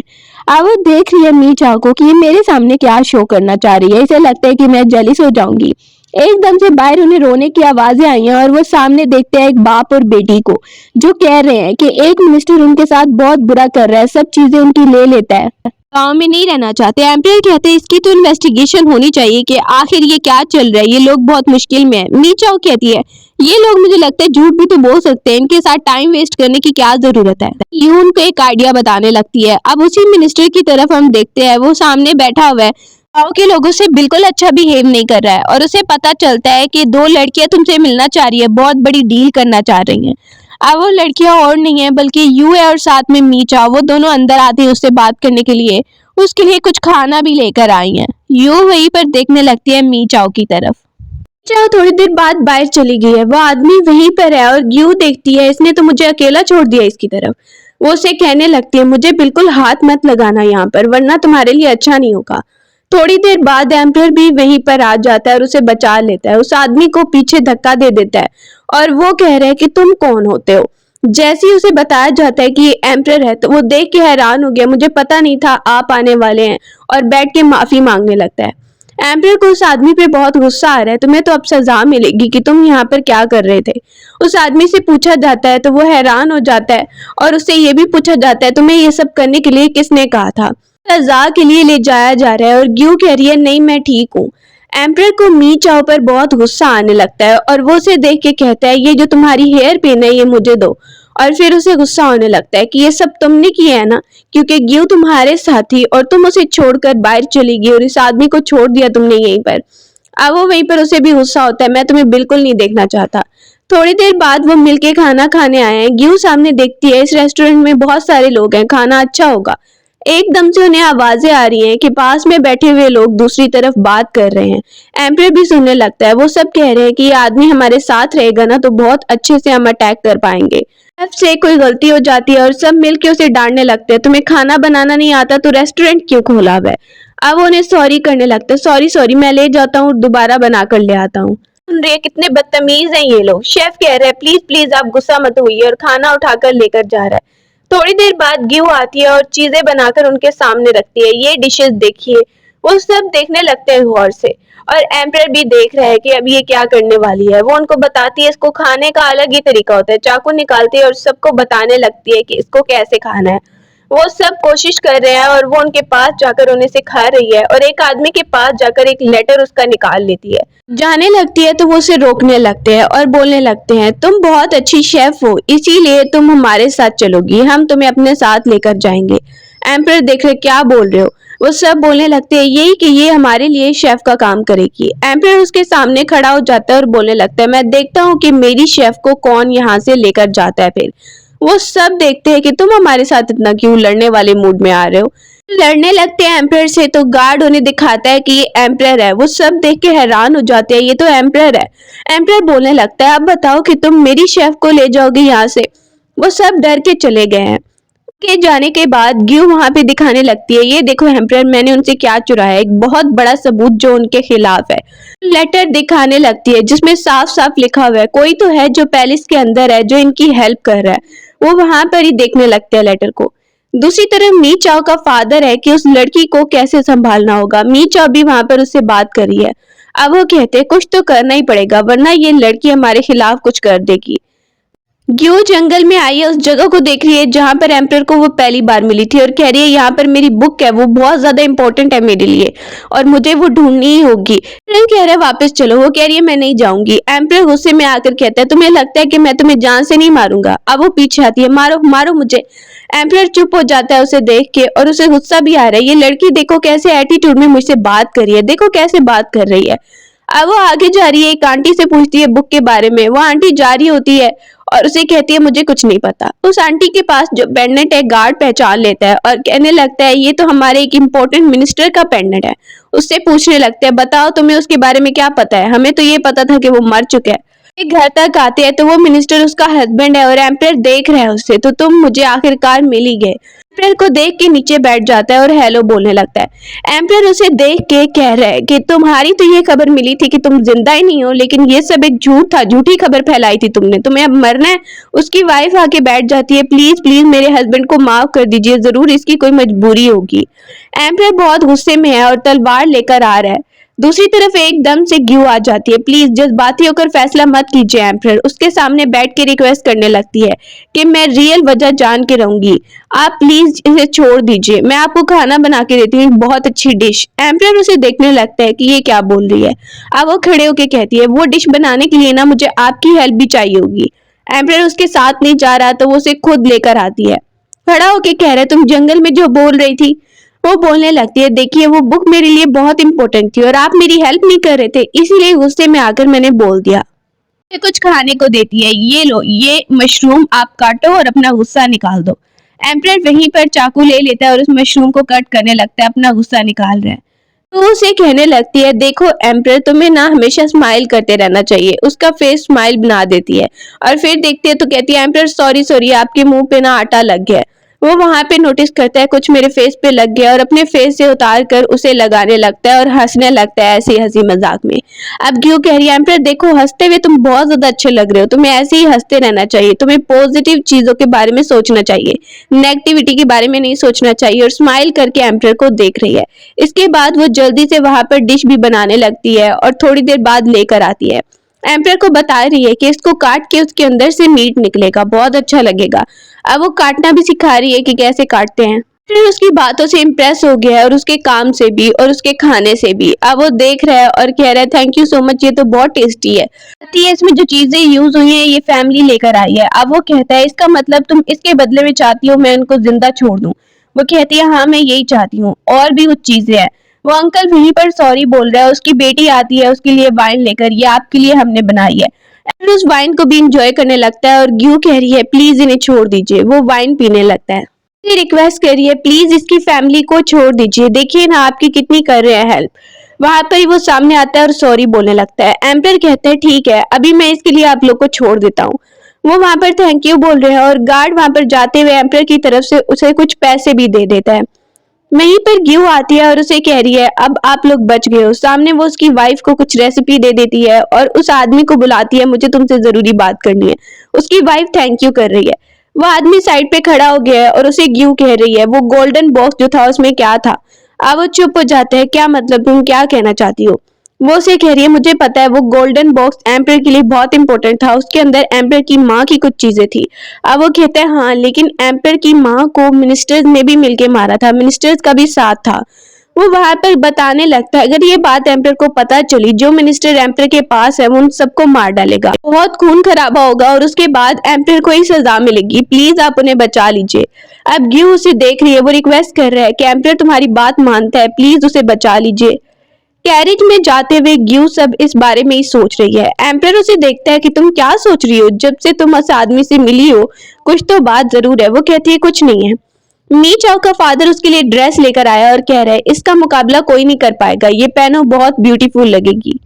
अब वो देख रही है मी चाओ को कि ये मेरे सामने क्या शो करना चाह रही है, इसे लगता है कि मैं जेलिस हो जाऊंगी। एकदम से बाहर उन्हें रोने की आवाजें आई हैं और वो सामने देखते हैं एक बाप और बेटी को जो कह रहे हैं कि एक मिनिस्टर उनके साथ बहुत बुरा कर रहा है, सब चीजें उनकी ले लेता है, गांव में नहीं रहना चाहते। एम्परर कहते हैं इसकी तो इन्वेस्टिगेशन होनी चाहिए कि आखिर ये क्या चल रहा है, ये लोग बहुत मुश्किल में है। मी चाओ कहती है ये लोग मुझे लगता है झूठ भी तो बोल सकते हैं, इनके साथ टाइम वेस्ट करने की क्या जरूरत है। ये उनको एक आइडिया बताने लगती है। अब उसी मिनिस्टर की तरफ हम देखते हैं, वो सामने बैठा हुआ है, गाँव के लोगों से बिल्कुल अच्छा बिहेव नहीं कर रहा है और उसे पता चलता है कि दो लड़कियां तुमसे मिलना चाह रही है, बहुत बड़ी डील करना चाह रही हैं। अब वो लड़कियां और नहीं है बल्कि यू है और साथ में मी चाओ। वो दोनों अंदर आते हैं उससे बात करने के लिए, उसके लिए कुछ खाना भी लेकर आई हैं। यू वहीं पर देखने लगती है मी चाओ की तरफ। चाओ थोड़ी देर बाद बाहर चली गई है, वो आदमी वहीं पर है और यू देखती है इसने तो मुझे अकेला छोड़ दिया इसकी तरफ। वो उसे कहने लगती है मुझे बिल्कुल हाथ मत लगाना यहाँ पर, वरना तुम्हारे लिए अच्छा नहीं होगा। थोड़ी देर बाद एम्परर भी वहीं पर आ जाता है और उसे बचा लेता है। उस आदमी को पीछे धक्का दे देता है और वो कह रहा है कि तुम कौन होते हो। जैसे ही उसे बताया जाता है कि ये एम्परर है तो वो देख के हैरान हो गया, मुझे पता नहीं था आप आने वाले हैं, और बैठ के माफी मांगने लगता है। एम्परर को उस आदमी पे बहुत गुस्सा आ रहा है, तुम्हें तो अब सजा मिलेगी कि तुम यहाँ पर क्या कर रहे थे। उस आदमी से पूछा जाता है तो वो हैरान हो जाता है, और उससे ये भी पूछा जाता है तुम्हें ये सब करने के लिए किसने कहा था। सजा के लिए ले जाया जा रहा है और ग्यू कह रही है नहीं मैं ठीक हूँ। एम्परर को मी चाओ पर बहुत गुस्सा आने लगता है और वो उसे देख के कहता है ये जो तुम्हारी हेयर पिन है ये मुझे दो। और फिर उसे गुस्सा होने लगता है कि ये सब तुमने किया है ना, क्योंकि ग्यू तुम्हारे साथ थी और तुम उसे छोड़कर बाहर चली गई और इस आदमी को छोड़ दिया तुमने यहीं पर। अब वो वहीं पर उसे भी गुस्सा होता है, मैं तुम्हें बिल्कुल नहीं देखना चाहता। थोड़ी देर बाद वो मिलके खाना खाने आए हैं। ग्यू सामने देखती है इस रेस्टोरेंट में बहुत सारे लोग हैं, खाना अच्छा होगा। एकदम से उन्हें आवाजें आ रही हैं कि पास में बैठे हुए लोग दूसरी तरफ बात कर रहे हैं। एम्परर भी सुनने लगता है, वो सब कह रहे हैं कि ये आदमी हमारे साथ रहेगा ना तो बहुत अच्छे से हम अटैक कर पाएंगे। शेफ से कोई गलती हो जाती है और सब मिलके उसे डांटने लगते हैं, तुम्हें खाना बनाना नहीं आता तो रेस्टोरेंट क्यों खोला हुआ है। अब वो उन्हें सॉरी करने लगता है, सॉरी सॉरी मैं ले जाता हूँ, दोबारा बना कर ले आता हूँ। सुन रही है कितने बदतमीज हैं ये लोग। शेफ कह रहे हैं प्लीज प्लीज आप गुस्सा मत होइए, और खाना उठाकर लेकर जा रहा है। थोड़ी देर बाद ग्यू आती है और चीजें बनाकर उनके सामने रखती है, ये डिशेस देखिए। वो सब देखने लगते हैं गौर से, और एम्परर भी देख रहा है कि अब ये क्या करने वाली है। वो उनको बताती है इसको खाने का अलग ही तरीका होता है, चाकू निकालती है और सबको बताने लगती है कि इसको कैसे खाना है। वो सब कोशिश कर रहे हैं और वो उनके पास जाकर उन्हें सिखा रही है, और एक आदमी के पास जाकर एक लेटर उसका निकाल लेती है। जाने लगती है तो वो उसे रोकने लगते हैं और बोलने लगते हैं तुम बहुत अच्छी शेफ हो, इसीलिए तुम हमारे साथ चलोगी, हम तुम्हें अपने साथ लेकर जाएंगे। एम्परर देख रहे क्या बोल रहे हो। वो सब बोलने लगते हैं यही कि ये हमारे लिए शेफ का काम करेगी। एम्परर उसके सामने खड़ा हो जाता है और बोलने लगता है मैं देखता हूँ कि मेरी शेफ को कौन यहाँ से लेकर जाता है। फिर वो सब देखते हैं कि तुम हमारे साथ इतना क्यों लड़ने वाले मूड में आ रहे हो। लड़ने लगते हैं एम्परर से तो गार्ड उन्हें दिखाता है कि ये एम्परर है। वो सब देख के हैरान हो जाते हैं, ये तो एम्परर है। एम्परर बोलने लगता है अब बताओ कि तुम मेरी शेफ को ले जाओगे यहाँ से। वो सब डर के चले गए हैं। के जाने के बाद ग्यू वहां पे दिखाने लगती है, ये देखो एम्परर मैंने उनसे क्या चुराया, एक बहुत बड़ा सबूत जो उनके खिलाफ है। लेटर दिखाने लगती है जिसमें साफ साफ लिखा हुआ है कोई तो है जो पैलेस के अंदर है जो इनकी हेल्प कर रहा है। वो वहां पर ही देखने लगते हैं लेटर को। दूसरी तरफ मी चाओ का फादर है कि उस लड़की को कैसे संभालना होगा। मी चाओ भी वहां पर उससे बात कर रही है। अब वो कहते हैं कुछ तो करना ही पड़ेगा वरना ये लड़की हमारे खिलाफ कुछ कर देगी। ग्यू जंगल में आई है, उस जगह को देख रही है जहां पर एम्परर को वो पहली बार मिली थी, और कह रही है यहाँ पर मेरी बुक है वो बहुत ज्यादा इंपॉर्टेंट है मेरे लिए और मुझे वो ढूंढनी ही होगी। एम्परर कह रहा है वापस चलो। वो कह रही है मैं नहीं जाऊंगी। एम्परर गुस्से में आकर कहता है तुम्हें लगता है कि मैं तुम्हें जान से नहीं मारूंगा। अब वो पीछे आती है, मारो मारो मुझे। एम्परर चुप हो जाता है उसे देख के, और उसे गुस्सा भी आ रहा है, ये लड़की देखो कैसे एटीट्यूड में मुझसे बात कर रही है, देखो कैसे बात कर रही है। अब वो आगे जा रही है, एक आंटी से पूछती है बुक के बारे में। वो आंटी जा रही होती है और उसे कहती है मुझे कुछ नहीं पता। उस आंटी के पास जो पेंडेंट है गार्ड पहचान लेता है और कहने लगता है ये तो हमारे एक इम्पोर्टेंट मिनिस्टर का पेंडेंट है। उससे पूछने लगते हैं बताओ तुम्हें उसके बारे में क्या पता है, हमें तो ये पता था कि वो मर चुका है। एक घर तक आते हैं तो वो मिनिस्टर उसका हस्बैंड है और एम्परर देख रहा है उससे, तो तुम मुझे आखिरकार मिल ही गए। एम्परर को देख के नीचे बैठ जाता है और हेलो बोलने लगता है। एम्परर उसे देख के कह रहा है कि तुम्हारी तो ये खबर मिली थी कि तुम जिंदा ही नहीं हो, लेकिन ये सब एक झूठ था, झूठी खबर फैलाई थी तुमने, तुम्हें अब मरना है। उसकी वाइफ आके बैठ जाती है, प्लीज प्लीज मेरे हस्बैंड को माफ कर दीजिए, जरूर इसकी कोई मजबूरी होगी। एम्परर बहुत गुस्से में है और तलवार लेकर आ रहा है। दूसरी तरफ एकदम से ग्यू आ जाती है, प्लीज जज्बाती होकर फैसला मत कीजिए एम्परर। उसके सामने बैठ के रिक्वेस्ट करने लगती है कि मैं रियल वजह जान के रहूंगी, आप प्लीज इसे छोड़ दीजिए, मैं आपको खाना बना के देती हूँ, बहुत अच्छी डिश। एम्परर उसे देखने लगता है कि ये क्या बोल रही है। अब वो खड़े होके कहती है वो डिश बनाने के लिए ना मुझे आपकी हेल्प भी चाहिए होगी। एम्परर उसके साथ नहीं जा रहा तो वो उसे खुद लेकर आती है। खड़ा होके कह रहा है तुम जंगल में जो बोल रही थी। वो बोलने लगती है देखिए वो बुक मेरे लिए बहुत इंपॉर्टेंट थी और आप मेरी हेल्प नहीं कर रहे थे, इसीलिए गुस्से में आकर मैंने बोल दिया। ये कुछ खाने को देती है, ये लो ये मशरूम आप काटो और अपना गुस्सा निकाल दो। एम्परर वहीं पर चाकू ले लेता है और उस मशरूम को कट करने लगता है, अपना गुस्सा निकाल रहा है। तो उसे कहने लगती है देखो एम्परर तुम्हें ना हमेशा स्माइल करते रहना चाहिए। उसका फेस स्माइल बना देती है और फिर देखती है तो कहती है एम्परर सॉरी सॉरी आपके मुंह पे ना आटा लग गया। वो वहां पे नोटिस करता है कुछ मेरे फेस पे लग गया और अपने फेस से उतार कर उसे लगाने लगता है और हंसने लगता है ऐसे ही हंसी मजाक में। अब ग्यू कह रही है एम्पर देखो हंसते हुए तुम बहुत ज्यादा अच्छे लग रहे हो, तुम्हें ऐसे ही हंसते रहना चाहिए, तुम्हें पॉजिटिव चीजों के बारे में सोचना चाहिए, नेगेटिविटी के बारे में नहीं सोचना चाहिए। और स्माइल करके एम्पर को देख रही है। इसके बाद वो जल्दी से वहां पर डिश भी बनाने लगती है और थोड़ी देर बाद लेकर आती है। एम्पर को बता रही है कि इसको काट के उसके अंदर से मीट निकलेगा, बहुत अच्छा लगेगा। अब वो काटना भी सिखा रही है कि कैसे काटते हैं। फिर उसकी बातों से इम्प्रेस हो गया है और उसके काम से भी और उसके खाने से भी। अब वो देख रहा है और कह रहा है थैंक यू सो मच, ये तो बहुत टेस्टी है। इसमें जो चीजें यूज हुई हैं ये फैमिली लेकर आई है। अब वो कहता है इसका मतलब तुम इसके बदले में चाहती हो मैं उनको जिंदा छोड़ दूं। वो कहती है हाँ मैं यही चाहती हूँ, और भी कुछ चीजें हैं। वो अंकल वहीं पर सॉरी बोल रहा है। उसकी बेटी आती है उसके लिए वाइन लेकर, ये आपके लिए हमने बनाई है। एंड उस वाइन को भी इंजॉय करने लगता है और ग्यू कह रही है प्लीज इन्हें छोड़ दीजिए। वो वाइन पीने लगता है। रिक्वेस्ट करी है प्लीज इसकी फैमिली को छोड़ दीजिए, देखिए ना आपकी कितनी कर रहे हैं हेल्प। वहां पर ही वो सामने आता है और सॉरी बोलने लगता है। एम्पर कहते हैं ठीक है अभी मैं इसके लिए आप लोग को छोड़ देता हूँ। वो वहां पर थैंक यू बोल रहे हैं और गार्ड वहां पर जाते हुए एम्पर की तरफ से उसे कुछ पैसे भी दे देता है। वहीं पर ग्यू आती है और उसे कह रही है अब आप लोग बच गए हो। सामने वो उसकी वाइफ को कुछ रेसिपी दे देती है और उस आदमी को बुलाती है, मुझे तुमसे जरूरी बात करनी है। उसकी वाइफ थैंक यू कर रही है। वो आदमी साइड पे खड़ा हो गया है और उसे ग्यू कह रही है वो गोल्डन बॉक्स जो था उसमें क्या था। अब वो चुप हो जाते हैं, क्या मतलब तुम क्या कहना चाहती हो। वो उसे कह रही है मुझे पता है वो गोल्डन बॉक्स एम्पर के लिए बहुत इंपॉर्टेंट था, उसके अंदर एम्पर की माँ की कुछ चीजें थी। अब वो कहता है हाँ लेकिन एम्पर की माँ को मिनिस्टर्स ने भी मिलके मारा था, मिनिस्टर्स का भी साथ था। वो वहां पर बताने लगता है अगर ये बात एम्पर को पता चली जो मिनिस्टर एम्पर के पास है वो उन सबको मार डालेगा, बहुत खून खराबा होगा और उसके बाद एम्पर को ही सजा मिलेगी, प्लीज आप उन्हें बचा लीजिए। अब ग्यू उसे देख रही है, वो रिक्वेस्ट कर रहा है कि एम्पर तुम्हारी बात मानता है, प्लीज उसे बचा लीजिए। कैरेज में जाते हुए ग्यू सब इस बारे में ही सोच रही है। एम्पर उसे देखता है कि तुम क्या सोच रही हो, जब से तुम उस आदमी से मिली हो कुछ तो बात जरूर है। वो कहती है कुछ नहीं है। मी चाओ का फादर उसके लिए ड्रेस लेकर आया और कह रहा है इसका मुकाबला कोई नहीं कर पाएगा, ये पहनो बहुत ब्यूटीफुल लगेगी।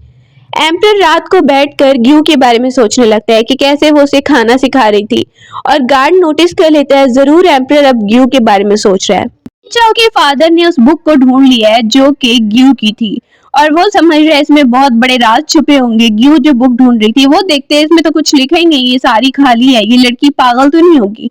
एम्पर रात को बैठकर ग्यू के बारे में सोचने लगता है कि कैसे वो उसे खाना सिखा रही थी और गार्ड नोटिस कर लेता है जरूर एम्पर अब ग्यू के बारे में सोच रहा है। चाओ के फादर ने उस बुक को ढूंढ लिया है जो कि ग्यू की थी और वो समझ रहे इसमें बहुत बड़े राज छुपे होंगे। ग्यू जो बुक ढूंढ रही थी वो देखते हैं इसमें तो कुछ लिखा ही नहीं, ये सारी खाली है, ये लड़की पागल तो नहीं होगी।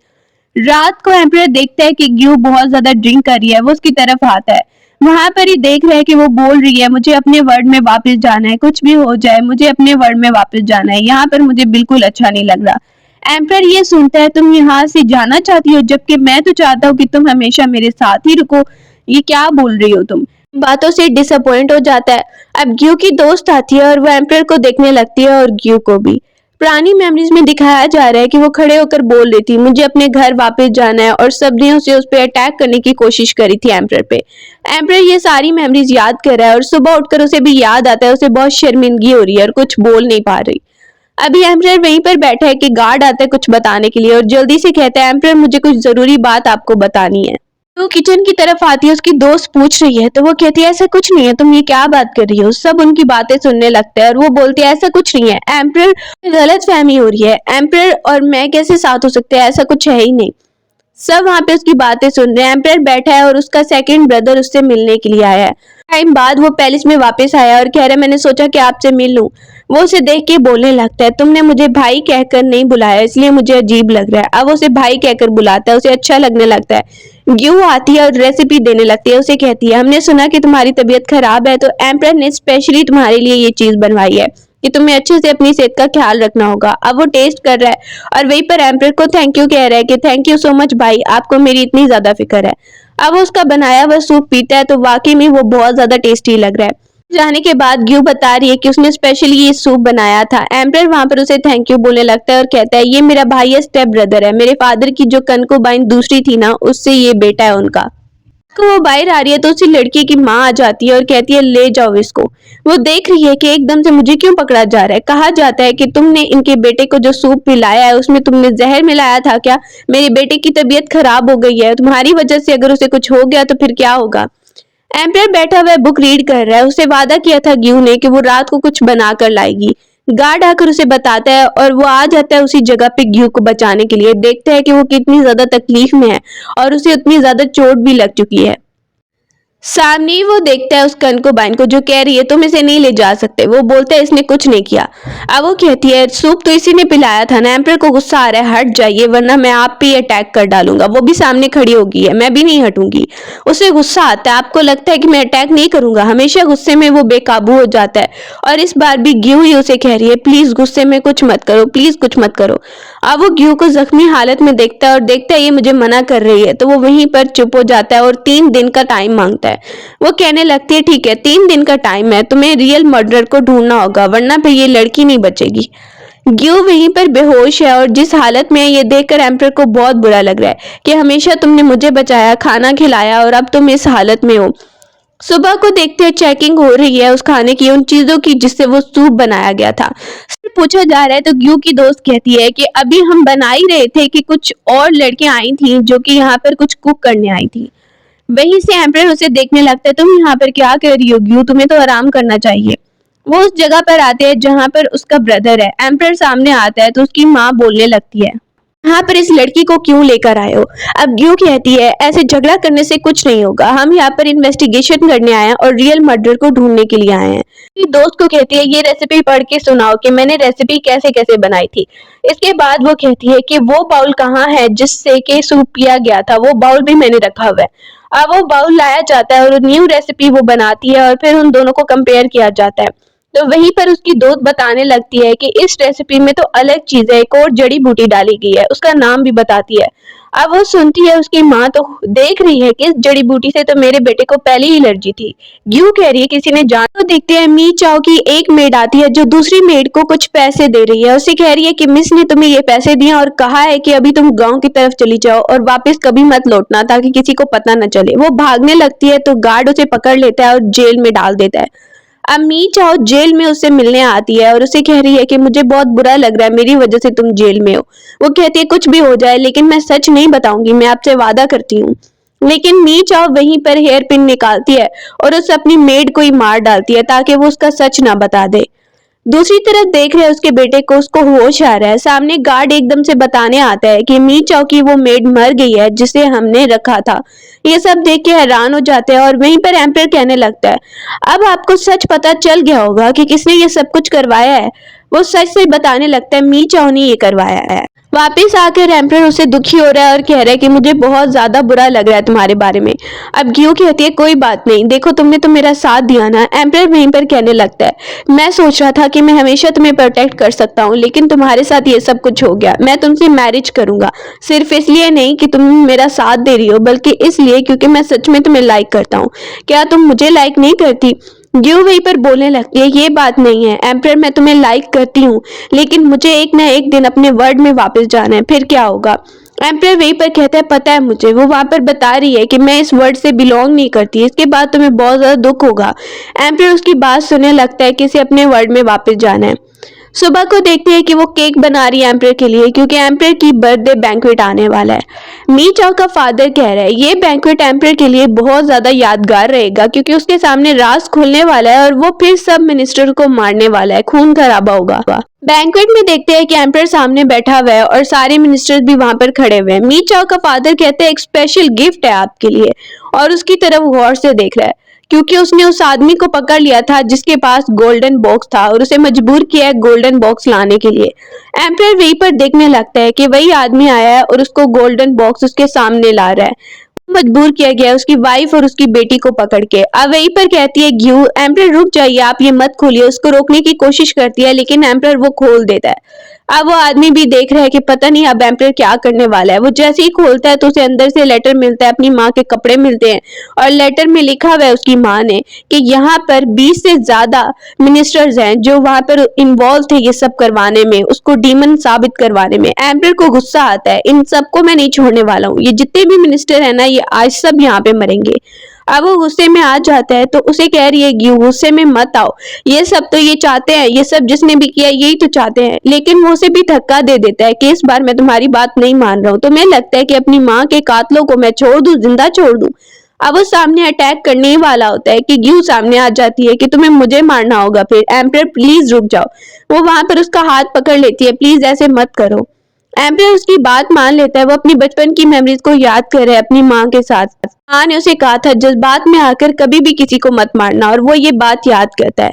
रात को एम्पर देखता है कि ग्यू बहुत ज्यादा ड्रिंक कर रही है। वो उसकी तरफ आता है, वहां पर ही देख रहा है कि वो बोल रही है मुझे अपने वर्ड में वापस जाना है, कुछ भी हो जाए मुझे अपने वर्ड में वापस जाना है, यहाँ पर मुझे बिल्कुल अच्छा नहीं लग रहा। एम्पर ये सुनता है तुम यहाँ से जाना चाहती हो जबकि मैं तो चाहता हूँ कि तुम हमेशा मेरे साथ ही रुको, ये क्या बोल रही हो तुम। बातों से डिसअपॉइंट हो जाता है। अब ग्यू की दोस्त आती है और वो एम्पर को देखने लगती है और ग्यू को भी। पुरानी मेमोरीज में दिखाया जा रहा है कि वो खड़े होकर बोल रही थी मुझे अपने घर वापस जाना है और सब्जियों से उस पर अटैक करने की कोशिश करी थी एम्पर पे। एम्पर ये सारी मेमोरीज याद कर रहा है और सुबह उठकर उसे भी याद आता है, उसे बहुत शर्मिंदगी हो रही है और कुछ बोल नहीं पा रही। अभी एम्पर वहीं पर बैठा है कि गार्ड आता है कुछ बताने के लिए और जल्दी से कहता है एम्पर मुझे कुछ जरूरी बात आपको बतानी है। तो किचन की तरफ आती है, उसकी दोस्त पूछ रही है तो वो कहती है ऐसा कुछ नहीं है, तुम ये क्या बात कर रही हो। सब उनकी बातें सुनने लगते हैं और वो बोलती है ऐसा कुछ नहीं है एम्पर, गलत फहमी हो रही है, एम्पर और मैं कैसे साथ हो सकते हैं, ऐसा कुछ है ही नहीं। सब वहां पे उसकी बातें सुन रहे हैं। एम्पर बैठा है और उसका सेकंड ब्रदर उससे मिलने के लिए आया है। टाइम बाद वो पैलेस में वापस आया और कह रहा है मैंने सोचा कि आपसे मिल लूं। वो उसे देख के बोलने लगता है तुमने मुझे भाई कहकर नहीं बुलाया इसलिए मुझे अजीब लग रहा है। अब उसे भाई कहकर बुलाता है, उसे अच्छा लगने लगता है। ग्यू आती है और रेसिपी देने लगती है, उसे कहती है हमने सुना कि तुम्हारी तबीयत खराब है तो एम्पर ने स्पेशली तुम्हारे लिए ये चीज बनवाई है कि तुम्हें अच्छे से अपनी सेहत का ख्याल रखना होगा। अब वो टेस्ट कर रहा है और वहीं पर एम्पर को थैंक यू कह रहा है कि थैंक यू सो मच भाई, आपको मेरी इतनी ज्यादा फिक्र है। अब वो उसका बनाया हुआ सूप पीता है तो वाकई में वो बहुत ज्यादा टेस्टी लग रहा है। जाने के बाद ग्यू बता रही है कि उसने स्पेशली ये सूप बनाया था। एम्पर वहां पर उसे थैंक यू बोलने लगता है और कहता है ये मेरा भाई है, स्टेप ब्रदर है, मेरे फादर की जो कंकुबाइन दूसरी थी ना उससे ये बेटा है उनका। तो वो बाहर आ रही है तो उसी लड़की की माँ आ जाती है और कहती है ले जाओ इसको। वो देख रही है कि एकदम से मुझे क्यों पकड़ा जा रहा है, कहा जाता है कि तुमने इनके बेटे को जो सूप पिलाया है उसमें तुमने जहर मिलाया था क्या, मेरे बेटे की तबीयत खराब हो गई है, तुम्हारी वजह से अगर उसे कुछ हो गया तो फिर क्या होगा। एम्पर बैठा हुआ बुक रीड कर रहा है, उसे वादा किया था ग्यू ने कि वो रात को कुछ बना कर लाएगी। गार्ड आकर उसे बताता है और वो आ जाता है उसी जगह पे ग्यू को बचाने के लिए। देखता है कि वो कितनी ज्यादा तकलीफ में है और उसे उतनी ज्यादा चोट भी लग चुकी है। सामने ही वो देखता है उस कंकुबाइन को जो कह रही है तुम इसे नहीं ले जा सकते। वो बोलता है इसने कुछ नहीं किया। अब वो कहती है सूप तो इसी ने पिलाया था ना। एम्पर को गुस्सा आ रहा है, हट जाइए वरना मैं आप पे अटैक कर डालूंगा। वो भी सामने खड़ी हो गई है, मैं भी नहीं हटूंगी। उसे गुस्सा आता है, आपको लगता है कि मैं अटैक नहीं करूंगा। हमेशा गुस्से में वो बेकाबू हो जाता है और इस बार भी ग्यू ही उसे कह रही है प्लीज गुस्से में कुछ मत करो, प्लीज कुछ मत करो। अब वो ग्यू को जख्मी हालत में देखता है और देखता है ये मुझे मना कर रही है, तो वो वहीं पर चुप हो जाता है और 3 दिन का टाइम मांगता है। वो कहने लगती है ठीक है 3 दिन का टाइम है, तुम्हें रियल मर्डरर को ढूंढना होगा वरना फिर ये लड़की नहीं बचेगी। ग्यू वहीं पर बेहोश है और जिस हालत में है ये देखकर एम्पर को बहुत बुरा लग रहा है कि हमेशा तुमने मुझे बचाया, खाना खिलाया और अब तुम इस हालत में हो। सुबह को देखते हैं चेकिंग हो रही है उस खाने की, उन चीजों की जिससे वो सूप बनाया गया था। फिर पूछा जा रहा है तो ग्यू की दोस्त कहती है कि अभी हम बना ही रहे थे कि कुछ और लड़कियां आई थी जो कि यहाँ पर कुछ कुक करने आई थी। वहीं से एम्पर उसे देखने लगता है, तुम यहाँ पर क्या कर रही हो ग्यू, तुम्हें तो आराम करना चाहिए। वो उस जगह पर आते हैं जहाँ पर उसका ब्रदर है। एम्पर सामने आता है तो उसकी माँ बोलने लगती है यहाँ पर इस लड़की को क्यों लेकर आए हो। अब ग्यू कहती है ऐसे झगड़ा करने से कुछ नहीं होगा, हम यहाँ पर इन्वेस्टिगेशन करने आए हैं और रियल मर्डर को ढूंढने के लिए आए हैं। दोस्त को कहती है ये रेसिपी पढ़ के सुनाओ कि मैंने रेसिपी कैसे कैसे बनाई थी। इसके बाद वो कहती है कि वो बाउल कहाँ है जिससे के सूप पिया गया था, वो बाउल भी मैंने रखा हुआ है। अब वो बाउल लाया जाता है और न्यू रेसिपी वो बनाती है और फिर उन दोनों को कंपेयर किया जाता है। तो वहीं पर उसकी दोस्त बताने लगती है कि इस रेसिपी में तो अलग चीज है, एक और जड़ी बूटी डाली गई है, उसका नाम भी बताती है। अब वो सुनती है उसकी माँ तो देख रही है कि इस जड़ी बूटी से तो मेरे बेटे को पहले ही एलर्जी थी। ग्यू कह रही है किसी ने जान। तो देखते हैं मी चाओ की एक मेड आती है जो दूसरी मेड को कुछ पैसे दे रही है। उसे कह रही है कि मिस ने तुम्हें ये पैसे दिए और कहा है कि अभी तुम गांव की तरफ चली जाओ और वापस कभी मत लौटना ताकि किसी को पता न चले। वो भागने लगती है तो गार्ड उसे पकड़ लेता है और जेल में डाल देता है। अब मी चाओ जेल में उससे मिलने आती है और उसे कह रही है कि मुझे बहुत बुरा लग रहा है, मेरी वजह से तुम जेल में हो। वो कहती है कुछ भी हो जाए लेकिन मैं सच नहीं बताऊंगी, मैं आपसे वादा करती हूँ। लेकिन मी चाओ वहीं पर हेयर पिन निकालती है और उस अपनी मेड को ही मार डालती है ताकि वो उसका सच ना बता दे। दूसरी तरफ देख रहे उसके बेटे को, उसको होश आ रहा है। सामने गार्ड एकदम से बताने आता है कि मी चाओ की वो मेड मर गई है जिसे हमने रखा था। ये सब देख के हैरान हो जाते हैं और वहीं पर एम्पर कहने लगता है अब आपको सच पता चल गया होगा कि किसने ये सब कुछ करवाया है। वो सच से बताने लगता है मी चाओ ने ये करवाया है। वापिस आकर एम्पर उसे दुखी हो रहा है और कह रहा है कि मुझे बहुत ज्यादा बुरा लग रहा है तुम्हारे बारे में। अब ग्यू कहती है कोई बात नहीं, देखो तुमने तो मेरा साथ दिया ना। एम्पर वहीं पर कहने लगता है मैं सोच रहा था कि मैं हमेशा तुम्हें प्रोटेक्ट कर सकता हूँ लेकिन तुम्हारे साथ ये सब कुछ हो गया। मैं तुमसे मैरिज करूंगा, सिर्फ इसलिए नहीं कि तुम मेरा साथ दे रही हो बल्कि इसलिए क्योंकि मैं सच में तुम्हें लाइक करता हूँ। क्या तुम मुझे लाइक नहीं करती। ग्यू वहीं पर बोलने लगती है ये बात नहीं है एम्पर, मैं तुम्हें लाइक करती हूँ लेकिन मुझे एक ना एक दिन अपने वर्ल्ड में वापस जाना है, फिर क्या होगा। एम्पर वहीं पर कहता है पता है मुझे। वो वहां पर बता रही है कि मैं इस वर्ल्ड से बिलोंग नहीं करती, इसके बाद तुम्हें बहुत ज्यादा दुख होगा। एम्पर उसकी बात सुनने लगता है कि इसे अपने वर्ल्ड में वापस जाना है। सुबह को देखते हैं कि वो केक बना रही है एम्पर के लिए क्योंकि एम्पर की बर्थडे बैंक्वेट आने वाला है। मी चाओ का फादर कह रहा है ये बैंक्वेट एम्पर के लिए बहुत ज्यादा यादगार रहेगा क्योंकि उसके सामने राज खुलने वाला है और वो फिर सब मिनिस्टर को मारने वाला है, खून खराबा होगा। बैंक्वेट में देखते हैं कि एम्पर सामने बैठा हुआ है और सारे मिनिस्टर्स भी वहां पर खड़े हुए हैं। मी चाओ का फादर कहते हैं एक स्पेशल गिफ्ट है आपके लिए और उसकी तरफ गौर से देख रहा है क्योंकि उसने उस आदमी को पकड़ लिया था जिसके पास गोल्डन बॉक्स था और उसे मजबूर किया है गोल्डन बॉक्स लाने के लिए। एम्पर वहीं पर देखने लगता है कि वही आदमी आया है और उसको गोल्डन बॉक्स उसके सामने ला रहा है। मजबूर किया गया है उसकी वाइफ और उसकी बेटी को पकड़ के। अब वहीं पर कहती है ग्यू एम्पर रुक जाइए, आप ये मत खोलिए। उसको रोकने की कोशिश करती है लेकिन एम्पर वो खोल देता है। अब वो आदमी भी देख रहा है कि पता नहीं अब एम्पर क्या करने वाला है। वो जैसे ही खोलता है तो उसे अंदर से लेटर मिलता है, अपनी माँ के कपड़े मिलते हैं और लेटर में लिखा हुआ है उसकी माँ ने कि यहाँ पर 20 से ज्यादा मिनिस्टर्स हैं जो वहां पर इन्वॉल्व थे ये सब करवाने में, उसको डीमन साबित करवाने में। एम्पर को गुस्सा आता है, इन सबको मैं नहीं छोड़ने वाला हूँ, ये जितने भी मिनिस्टर है ना ये आज सब यहाँ पे मरेंगे। अब वो गुस्से में आ जाता है तो उसे कह रही है ग्यू गुस्से में मत आओ, ये सब तो ये चाहते हैं, ये सब जिसने भी किया यही तो चाहते हैं। लेकिन वो उसे भी धक्का दे देता है कि इस बार मैं तुम्हारी बात नहीं मान रहा हूँ। तुम्हें लगता है कि अपनी माँ के कातलों को मैं छोड़ दूं, जिंदा छोड़ दूं। अब वो सामने अटैक करने ही वाला होता है कि ग्यू सामने आ जाती है कि तुम्हें मुझे मारना होगा, फिर एम्परर प्लीज रुक जाओ। वो वहां पर उसका हाथ पकड़ लेती है, प्लीज ऐसे मत करो। एम्परर उसकी बात मान लेता है। वो अपनी बचपन की मेमोरीज को याद कर रहा है अपनी माँ के साथ। माँ ने उसे कहा था जज्बात में आकर कभी भी किसी को मत मारना, और वो ये बात याद करता है।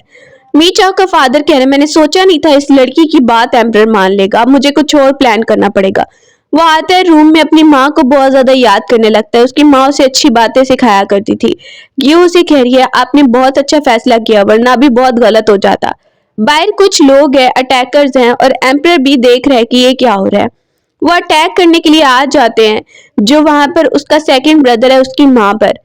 मी चाओ का फादर कह रहे हैं मैंने सोचा नहीं था इस लड़की की बात एम्परर मान लेगा, अब मुझे कुछ और प्लान करना पड़ेगा। वो आता है रूम में, अपनी माँ को बहुत ज्यादा याद करने लगता है। उसकी माँ उसे अच्छी बातें सिखाया करती थी। ग्यू उसे कह रही है आपने बहुत अच्छा फैसला किया, वरना भी बहुत गलत हो जाता। बाहर कुछ लोग हैं, अटैकर्स हैं, और एम्परर भी देख रहा है कि ये क्या हो रहा है। वो अटैक करने के लिए आ जाते हैं, जो वहां पर उसका सेकंड ब्रदर है उसकी माँ पर।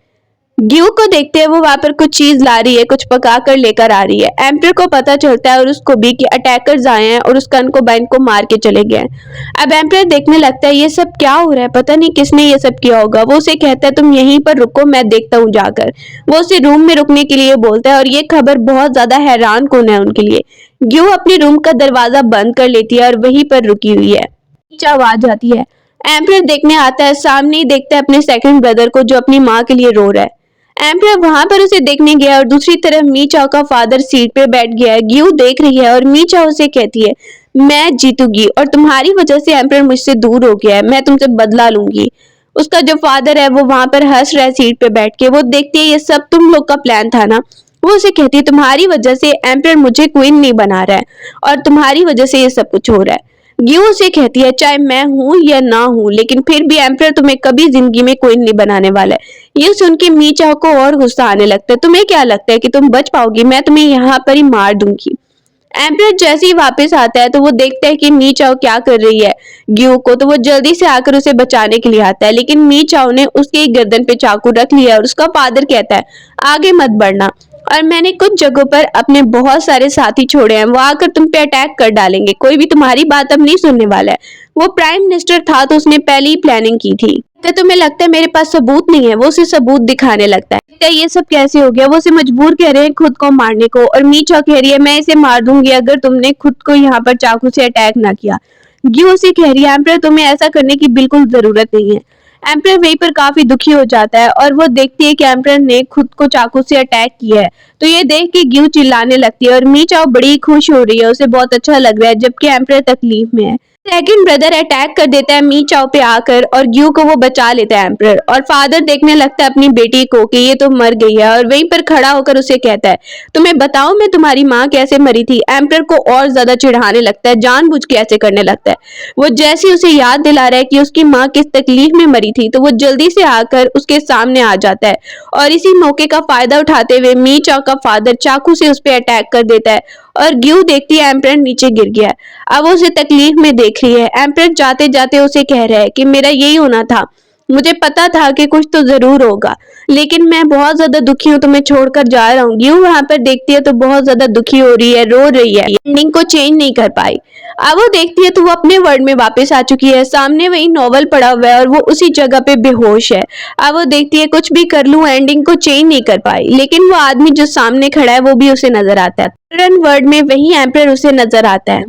ग्यू को देखते हैं, वो वहां पर कुछ चीज ला रही है, कुछ पका कर लेकर आ रही है। एम्पर को पता चलता है और उसको भी कि अटैकर्स आए हैं और उस कनकोबाइन को मार के चले गए हैं। अब एम्पर देखने लगता है ये सब क्या हो रहा है, पता नहीं किसने ये सब किया होगा। वो उसे कहता है तुम यहीं पर रुको, मैं देखता हूँ जाकर। वो उसे रूम में रुकने के लिए बोलता है और ये खबर बहुत ज्यादा हैरान कौन है उनके लिए। ग्यू अपने रूम का दरवाजा बंद कर लेती है और वहीं पर रुकी हुई है। आवाज आती है। एम्पर देखने आता है, सामने ही देखता है अपने सेकंड ब्रदर को जो अपनी माँ के लिए रो रहा है। एम्पर वहां पर उसे देखने गया और दूसरी तरफ मी चाओ का फादर सीट पे बैठ गया है। ग्यू देख रही है और मी चाओ उसे कहती है मैं जीतूंगी और तुम्हारी वजह से एम्पर मुझसे दूर हो गया है, मैं तुमसे बदला लूंगी। उसका जो फादर है वो वहां पर हंस रहा है सीट पे बैठ के। वो देखती है ये सब तुम लोग का प्लान था ना। वो उसे कहती है तुम्हारी वजह से एम्पर मुझे क्वीन नहीं बना रहा है और तुम्हारी वजह से ये सब कुछ हो रहा है। ग्यू उसे कहती है चाहे मैं हूं या ना हूं, लेकिन फिर भी एम्पर तुम्हें कभी जिंदगी में क्वीन नहीं बनाने वाला है। ये सुन के मी चाओ को और गुस्सा आने लगता है। तुम्हें क्या लगता है कि तुम बच पाओगी? मैं तुम्हें यहाँ पर ही मार दूंगी। एम्पर जैसे ही वापस आता है तो वो देखता है कि मी चाओ क्या कर रही है ग्यू को, तो वो जल्दी से आकर उसे बचाने के लिए आता है, लेकिन मी चाओ ने उसके गर्दन पे चाकू रख लिया और उसका फादर कहता है आगे मत बढ़ना, और मैंने कुछ जगहों पर अपने बहुत सारे साथी छोड़े हैं, वो आकर तुम पे अटैक कर डालेंगे, कोई भी तुम्हारी बात अब नहीं सुनने वाला है। वो प्राइम मिनिस्टर था तो उसने पहले ही प्लानिंग की थी। तो तुम्हें लगता है मेरे पास सबूत नहीं है? वो उसे सबूत दिखाने लगता है। ये सब कैसे हो गया? वो उसे मजबूर कह रहे हैं खुद को मारने को, और मी चाओ कह रही है मैं इसे मार दूंगी अगर तुमने खुद को यहाँ पर चाकू से अटैक ना किया। ग्यू उसे कह रही है एम्पर तुम्हें ऐसा करने की बिल्कुल जरूरत नहीं है। एम्पर वहीं पर काफी दुखी हो जाता है और वो देखती है कि एम्पर ने खुद को चाकू से अटैक किया है। तो ये देख के ग्यू चिल्लाने लगती है और मी चाओ बड़ी खुश हो रही है, उसे बहुत अच्छा लग रहा है, जबकि एम्पर तकलीफ में है। सेकंड ब्रदर अटैक कर देता है मी चाओ पे आकर और ग्यू को वो बचा लेता है एम्पर, और फादर देखने लगता है अपनी बेटी को कि ये तो मर गई है, और वहीं पर खड़ा होकर उसे कहता है तुम्हें बताओ मैं तुम्हारी माँ कैसे मरी थी। एम्पर को और ज्यादा चिढ़ाने लगता है, जानबूझ के ऐसे करने लगता है। वो जैसे उसे याद दिला रहा है कि उसकी माँ किस तकलीफ में मरी थी, तो वो जल्दी से आकर उसके सामने आ जाता है, और इसी मौके का फायदा उठाते हुए मी चाओ का फादर चाकू से उस पर अटैक कर देता है, और ग्यू देखती है एम्पर नीचे गिर गया है। अब वो उसे तकलीफ में देख रही है। एम्पर जाते जाते उसे कह रहा है कि मेरा यही होना था, मुझे पता था कि कुछ तो जरूर होगा, लेकिन मैं बहुत ज्यादा दुखी हूँ, तुम्हें छोड़कर जा रहा हूँ। ग्यू वहां पर देखती है तो बहुत ज्यादा दुखी हो रही है, रो रही है, एंडिंग को चेंज नहीं कर पाई। अब वो देखती है तो वो अपने वर्ल्ड में वापस आ चुकी है, सामने वही नॉवल पड़ा हुआ है और वो उसी जगह पे बेहोश है। अब वो देखती है कुछ भी कर लूं एंडिंग को चेंज नहीं कर पाई, लेकिन वो आदमी जो सामने खड़ा है वो भी उसे नजर आता है। वर्ल्ड में वही एम्पर उसे नजर आता है।